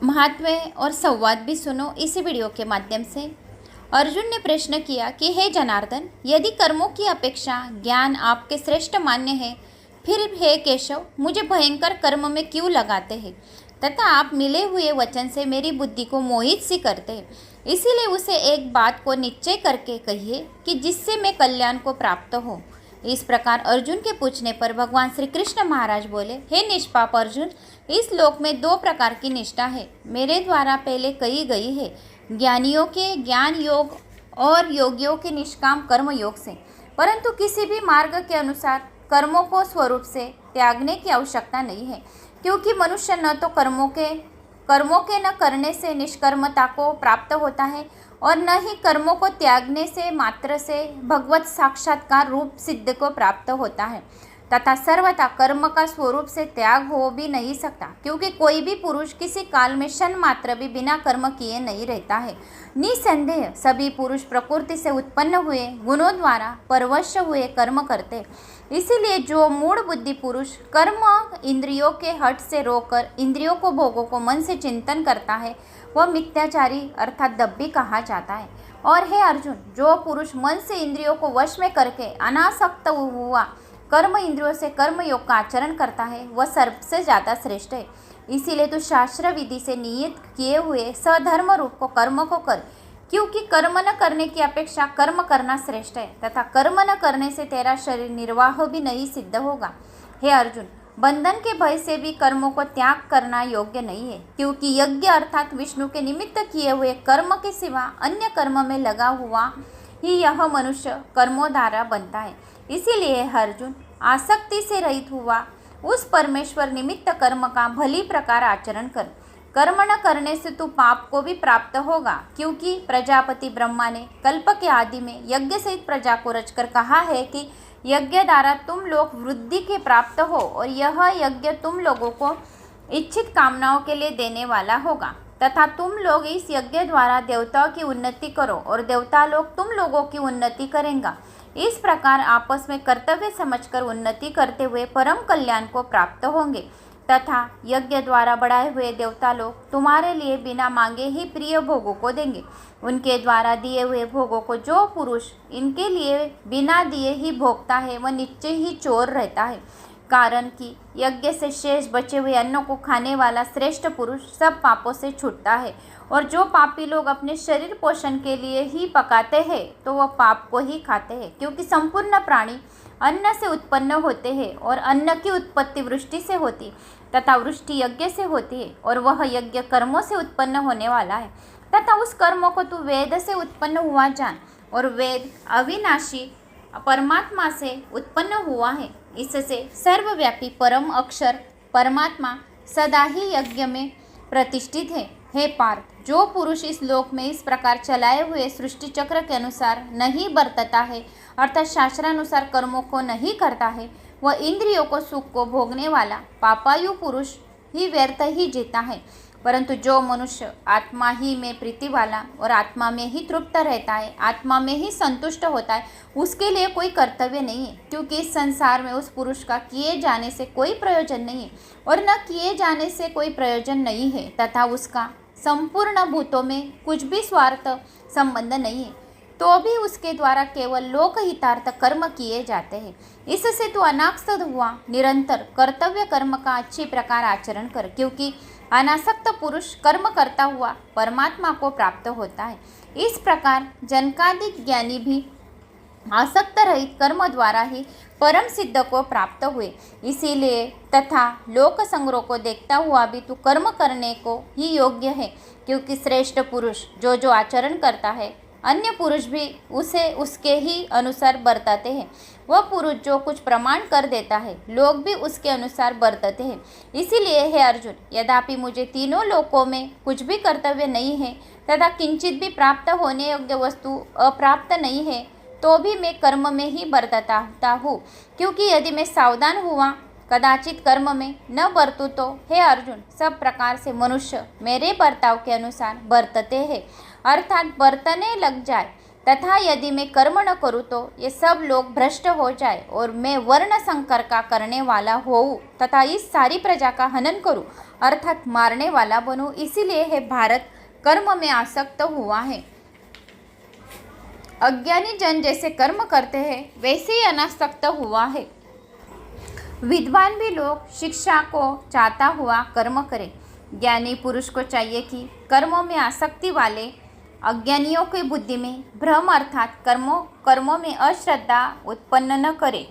महात्म्य और संवाद भी सुनो इस वीडियो के माध्यम से। अर्जुन ने प्रश्न किया कि हे जनार्दन, यदि कर्मों की अपेक्षा ज्ञान आपके श्रेष्ठ मान्य है, फिर हे केशव, मुझे भयंकर कर्म में क्यों लगाते हैं तथा आप मिले हुए वचन से मेरी बुद्धि को मोहित सी करते हैं। इसीलिए उसे एक बात को निश्चय करके कहिए कि जिससे मैं कल्याण को प्राप्त हो। इस प्रकार अर्जुन के पूछने पर भगवान श्री कृष्ण महाराज बोले, हे निष्पाप अर्जुन, इस लोक में दो प्रकार की निष्ठा है, मेरे द्वारा पहले कही गई है। ज्ञानियों के ज्ञान योग और योगियों के निष्काम कर्म योग से। परंतु किसी भी मार्ग के अनुसार कर्मों को स्वरूप से त्यागने की आवश्यकता नहीं है, क्योंकि मनुष्य न तो कर्मों के न करने से निष्कर्मता को प्राप्त होता है और न ही कर्मों को त्यागने से मात्र से भगवत साक्षात्कार रूप सिद्ध को प्राप्त होता है, तथा सर्वथा कर्म का स्वरूप से त्याग हो भी नहीं सकता, क्योंकि कोई भी पुरुष किसी काल में क्षण मात्र भी बिना कर्म किए नहीं रहता है। निसंदेह सभी पुरुष प्रकृति से उत्पन्न हुए गुणों द्वारा परवश हुए कर्म करते। इसीलिए जो मूढ़ बुद्धि पुरुष कर्म इंद्रियों के हट से रोककर इंद्रियों को भोगों को मन से चिंतन करता है, वह मिथ्याचारी अर्थात दब्बी कहा जाता है। और हे अर्जुन, जो पुरुष मन से इंद्रियों को वश में करके अनासक्त हुआ कर्म इंद्रियों से कर्म योग का आचरण करता है, वह सबसे ज़्यादा श्रेष्ठ है। इसीलिए तू शास्त्र विधि से नियत किए हुए सधर्म रूप को कर्म को कर। क्योंकि कर्म न करने की अपेक्षा कर्म करना श्रेष्ठ है तथा कर्म न करने से तेरा शरीर निर्वाह भी नहीं सिद्ध होगा। हे अर्जुन, बंधन के भय से भी कर्मों को त्याग करना योग्य नहीं है, क्योंकि यज्ञ अर्थात विष्णु के निमित्त किए हुए कर्म के सिवा अन्य कर्म में लगा हुआ ही यह मनुष्य कर्मों द्वारा बनता है। इसीलिए हे अर्जुन, आसक्ति से रहित हुआ उस परमेश्वर निमित्त कर्म का भली प्रकार आचरण कर। कर्म न करने से तू पाप को भी प्राप्त होगा, क्योंकि प्रजापति ब्रह्मा ने कल्प के आदि में यज्ञ सहित प्रजा को रचकर कहा है कि यज्ञ द्वारा तुम लोग वृद्धि के प्राप्त हो और यह यज्ञ तुम लोगों को इच्छित कामनाओं के लिए देने वाला होगा तथा तुम लोग इस यज्ञ द्वारा देवताओं की उन्नति करो और देवता लोग तुम लोगों की उन्नति करेंगे। इस प्रकार आपस में कर्तव्य समझकर उन्नति करते हुए परम कल्याण को प्राप्त होंगे तथा यज्ञ द्वारा बढ़ाए हुए देवता लोग तुम्हारे लिए बिना मांगे ही प्रिय भोगों को देंगे। उनके द्वारा दिए हुए भोगों को जो पुरुष इनके लिए बिना दिए ही भोगता है वह निश्चय ही चोर रहता है, कारण कि यज्ञ से शेष बचे हुए अन्नों को खाने वाला श्रेष्ठ पुरुष सब पापों से छूटता है। और जो पापी लोग अपने शरीर पोषण के लिए ही पकाते हैं तो वह पाप को ही खाते हैं, क्योंकि संपूर्ण प्राणी अन्न से उत्पन्न होते हैं और अन्न की उत्पत्ति वृष्टि से होती तथा वृष्टि यज्ञ से होती है और वह यज्ञ कर्मों से उत्पन्न होने वाला है तथा उस कर्मों को तू वेद से उत्पन्न हुआ जान। और वेद अविनाशी परमात्मा से उत्पन्न हुआ है, इससे सर्वव्यापी परम अक्षर परमात्मा सदा ही यज्ञ में प्रतिष्ठित है। हे पार्थ, जो पुरुष इस लोक में इस प्रकार चलाए हुए सृष्टि चक्र के अनुसार नहीं बरतता है अर्थात शास्त्रानुसार कर्मों को नहीं करता है, वह इंद्रियों को सुख को भोगने वाला पापायु पुरुष ही व्यर्थ ही जीता है। परंतु जो मनुष्य आत्मा ही में प्रीति वाला और आत्मा में ही तृप्त रहता है, आत्मा में ही संतुष्ट होता है, उसके लिए कोई कर्तव्य नहीं है, क्योंकि इस संसार में उस पुरुष का किए जाने से कोई प्रयोजन नहीं है और न किए जाने से कोई प्रयोजन नहीं है तथा उसका संपूर्ण भूतों में कुछ भी स्वार्थ संबंध नहीं है, तो भी उसके द्वारा केवल लोकहितार्थ कर्म किए जाते हैं। इससे तू अनासक्त हुआ निरंतर कर्तव्य कर्म का अच्छी प्रकार आचरण कर, क्योंकि अनासक्त पुरुष कर्म करता हुआ परमात्मा को प्राप्त होता है। इस प्रकार जनकादिक ज्ञानी भी आसक्त रहित कर्म द्वारा ही परम सिद्ध को प्राप्त हुए। इसीलिए तथा लोक संग्रह को देखता हुआ भी तू कर्म करने को ही योग्य है, क्योंकि श्रेष्ठ पुरुष जो जो आचरण करता है अन्य पुरुष भी उसे उसके ही अनुसार बरतते हैं। वह पुरुष जो कुछ प्रमाण कर देता है लोग भी उसके अनुसार बरतते हैं। इसीलिए हे अर्जुन, यद्यपि मुझे तीनों लोकों में कुछ भी कर्तव्य नहीं है तथा किंचित भी प्राप्त होने योग्य वस्तु अप्राप्त नहीं है, तो भी मैं कर्म में ही बरतता हूँ, क्योंकि यदि मैं सावधान हुआ कदाचित कर्म में न बरतूँ तो हे अर्जुन, सब प्रकार से मनुष्य मेरे बर्ताव के अनुसार बरतते हैं अर्थात बरतने लग जाए तथा यदि मैं कर्म न करूँ तो ये सब लोग भ्रष्ट हो जाए और मैं वर्ण संकर का करने वाला होऊँ तथा इस सारी प्रजा का हनन करूँ अर्थात मारने वाला बनूँ। इसीलिए हे भारत, कर्म में आसक्त हुआ है। अज्ञानी जन जैसे कर्म करते हैं वैसे ही अनासक्त हुआ है। विद्वान भी लोग शिक्षा को चाहता हुआ कर्म करें। ज्ञानी पुरुष को चाहिए कि कर्मों में आसक्ति वाले अज्ञानियों की बुद्धि में भ्रम अर्थात कर्मों में अश्रद्धा उत्पन्न न करे,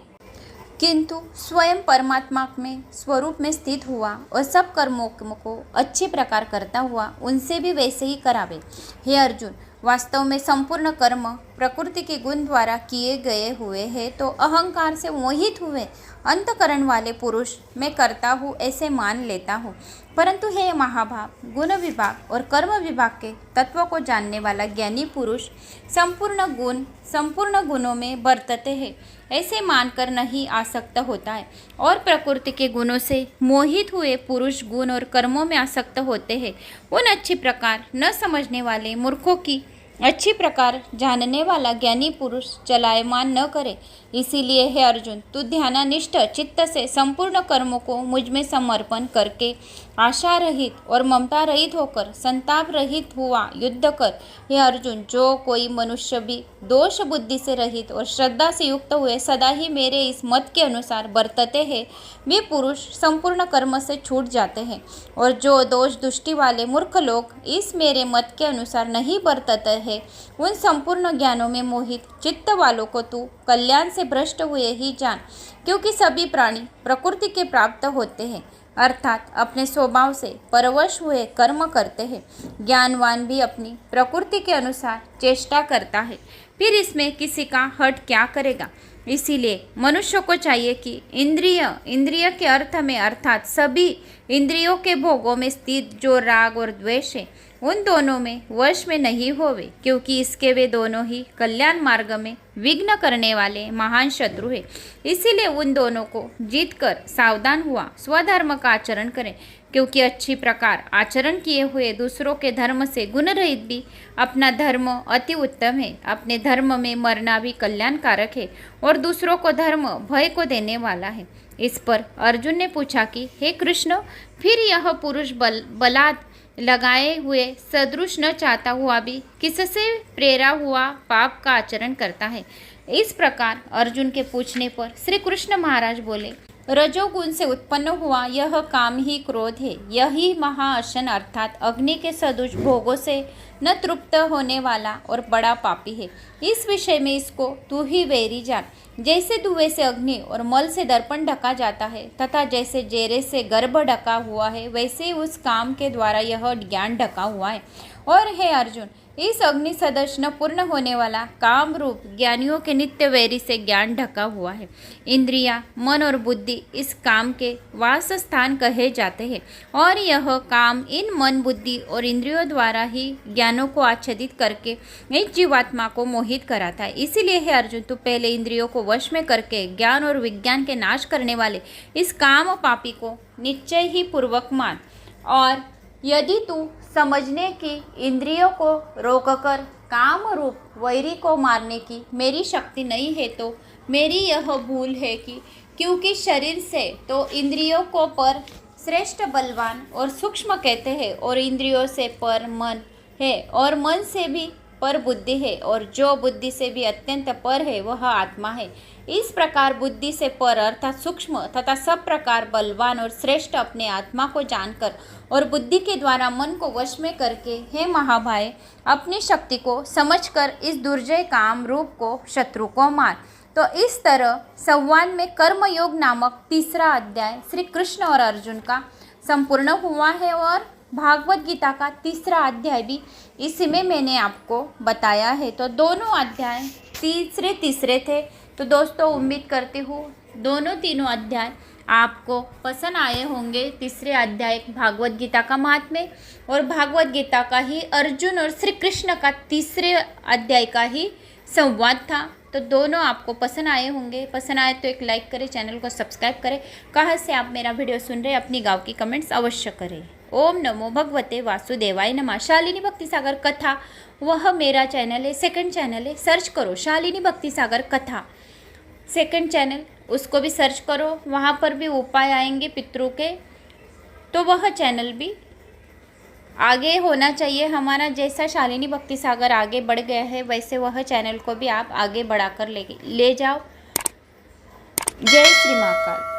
किंतु स्वयं परमात्मा में स्वरूप में स्थित हुआ और सब कर्मों को अच्छे प्रकार करता हुआ उनसे भी वैसे ही करावे। हे अर्जुन, वास्तव में संपूर्ण कर्म प्रकृति के गुण द्वारा किए गए हुए हैं, तो अहंकार से मोहित हुए अंतकरण वाले पुरुष मैं करता हूँ ऐसे मान लेता हूँ। परंतु हे महाभाव, गुण विभाग और कर्म विभाग के तत्व को जानने वाला ज्ञानी पुरुष संपूर्ण गुणों में बरतते हैं ऐसे मानकर नहीं आसक्त होता है, और प्रकृति के गुणों से मोहित हुए पुरुष गुण और कर्मों में आसक्त होते हैं। उन अच्छी प्रकार न समझने वाले मूर्खों की अच्छी प्रकार जानने वाला ज्ञानी पुरुष चलायमान न करे। इसीलिए हे अर्जुन, तू ध्याननिष्ठ चित्त से संपूर्ण कर्मों को मुझ में समर्पण करके आशा रहित और ममता रहित होकर संताप रहित हुआ युद्ध कर। हे अर्जुन, जो कोई मनुष्य भी दोष बुद्धि से रहित और श्रद्धा से युक्त हुए सदा ही मेरे इस मत के अनुसार बरतते हैं, वे पुरुष संपूर्ण कर्म से छूट जाते हैं। और जो दोष दृष्टि वाले मूर्ख लोग इस मेरे मत के अनुसार नहीं बरतते हैं, उन संपूर्ण ज्ञानों में मोहित चित्त वालों को तू कल्याण से भ्रष्ट हुए ही जान। क्योंकि सभी प्राणी प्रकृति के प्राप्त होते हैं, अर्थात अपने स्वभाव से परवश हुए कर्म करते हैं। ज्ञानवान भी अपनी प्रकृति के अनुसार चेष्टा करता है, फिर इसमें किसी का हट क्या करेगा। इसीलिए मनुष्य को चाहिए कि इंद्रिय के अर्थ में अर्थात सभी इंद्रियों के भोगों में स्थित जो राग और द्वेष है, उन दोनों में वश में नहीं होवे, क्योंकि इसके वे दोनों ही कल्याण मार्ग में विघ्न करने वाले महान शत्रु है। इसीलिए उन दोनों को जीत कर सावधान हुआ स्वधर्म का आचरण करें, क्योंकि अच्छी प्रकार आचरण किए हुए दूसरों के धर्म से गुण रहित भी अपना धर्म अति उत्तम है। अपने धर्म में मरना भी कल्याणकारक है और दूसरों को धर्म भय को देने वाला है। इस पर अर्जुन ने पूछा कि हे कृष्ण, फिर यह पुरुष बलात् लगाए हुए सदृश न चाहता हुआ भी किससे प्रेरा हुआ पाप का आचरण करता है। इस प्रकार अर्जुन के पूछने पर श्री कृष्ण महाराज बोले, रजोगुण से उत्पन्न हुआ यह काम ही क्रोध है। यही महाअशन अर्थात अग्नि के सदृश भोगों से न तृप्त होने वाला और बड़ा पापी है। इस विषय में इसको तू ही वैरी जान। जैसे धुएं से अग्नि और मल से दर्पण ढका जाता है तथा जैसे जेरे से गर्भ ढका हुआ है, वैसे ही उस काम के द्वारा यह ज्ञान ढका हुआ है। और हे अर्जुन, इस अग्नि सदृश न पूर्ण होने वाला काम रूप ज्ञानियों के नित्य वैरी से ज्ञान ढका हुआ है। इंद्रिया, मन और बुद्धि इस काम के वास स्थान कहे जाते हैं, और यह काम इन मन, बुद्धि और इंद्रियों द्वारा ही ज्ञानों को आच्छादित करके एक जीवात्मा को मोहित कराता है। इसीलिए हे अर्जुन, तू पहले इंद्रियों को वश में करके ज्ञान और विज्ञान के नाश करने वाले इस काम पापी को निश्चय ही पूर्वक मान। और यदि तू समझने की इंद्रियों को रोककर काम रूप वैरी को मारने की मेरी शक्ति नहीं है, तो मेरी यह भूल है कि क्योंकि शरीर से तो इंद्रियों को पर श्रेष्ठ बलवान और सूक्ष्म कहते हैं, और इंद्रियों से पर मन है, और मन से भी पर बुद्धि है, और जो बुद्धि से भी अत्यंत पर है वह आत्मा है। इस प्रकार बुद्धि से पर अर्थात सूक्ष्म तथा सब प्रकार बलवान और श्रेष्ठ अपने आत्मा को जानकर और बुद्धि के द्वारा मन को वश में करके, हे महाभाय, अपनी शक्ति को समझकर इस दुर्जय काम रूप को शत्रु को मार। तो इस तरह संवाद में कर्मयोग नामक तीसरा अध्याय श्री कृष्ण और अर्जुन का संपूर्ण हुआ है, और भागवत गीता का तीसरा अध्याय भी इसी में मैंने आपको बताया है। तो दोनों अध्याय तीसरे थे। तो दोस्तों, उम्मीद करती हूँ दोनों तीनों अध्याय आपको पसंद आए होंगे। तीसरे अध्याय भागवत गीता का महात्म्य और भागवत गीता का ही अर्जुन और श्री कृष्ण का तीसरे अध्याय का ही संवाद था। तो दोनों आपको पसंद आए होंगे। पसंद आए तो एक लाइक करें, चैनल को सब्सक्राइब करें। कहाँ से आप मेरा वीडियो सुन रहे हैं, अपनी गाँव की कमेंट्स अवश्य करें। ओम नमो भगवते वासुदेवाय नमः। शालिनी भक्ति सागर कथा वह मेरा चैनल है, सेकंड चैनल है। सर्च करो शालिनी भक्ति सागर कथा सेकंड चैनल, उसको भी सर्च करो। वहाँ पर भी उपाय आएंगे पितरों के, तो वह चैनल भी आगे होना चाहिए हमारा। जैसा शालिनी भक्ति सागर आगे बढ़ गया है, वैसे वह चैनल को भी आप आगे बढ़ाकर ले जाओ। जय श्री महाकाल।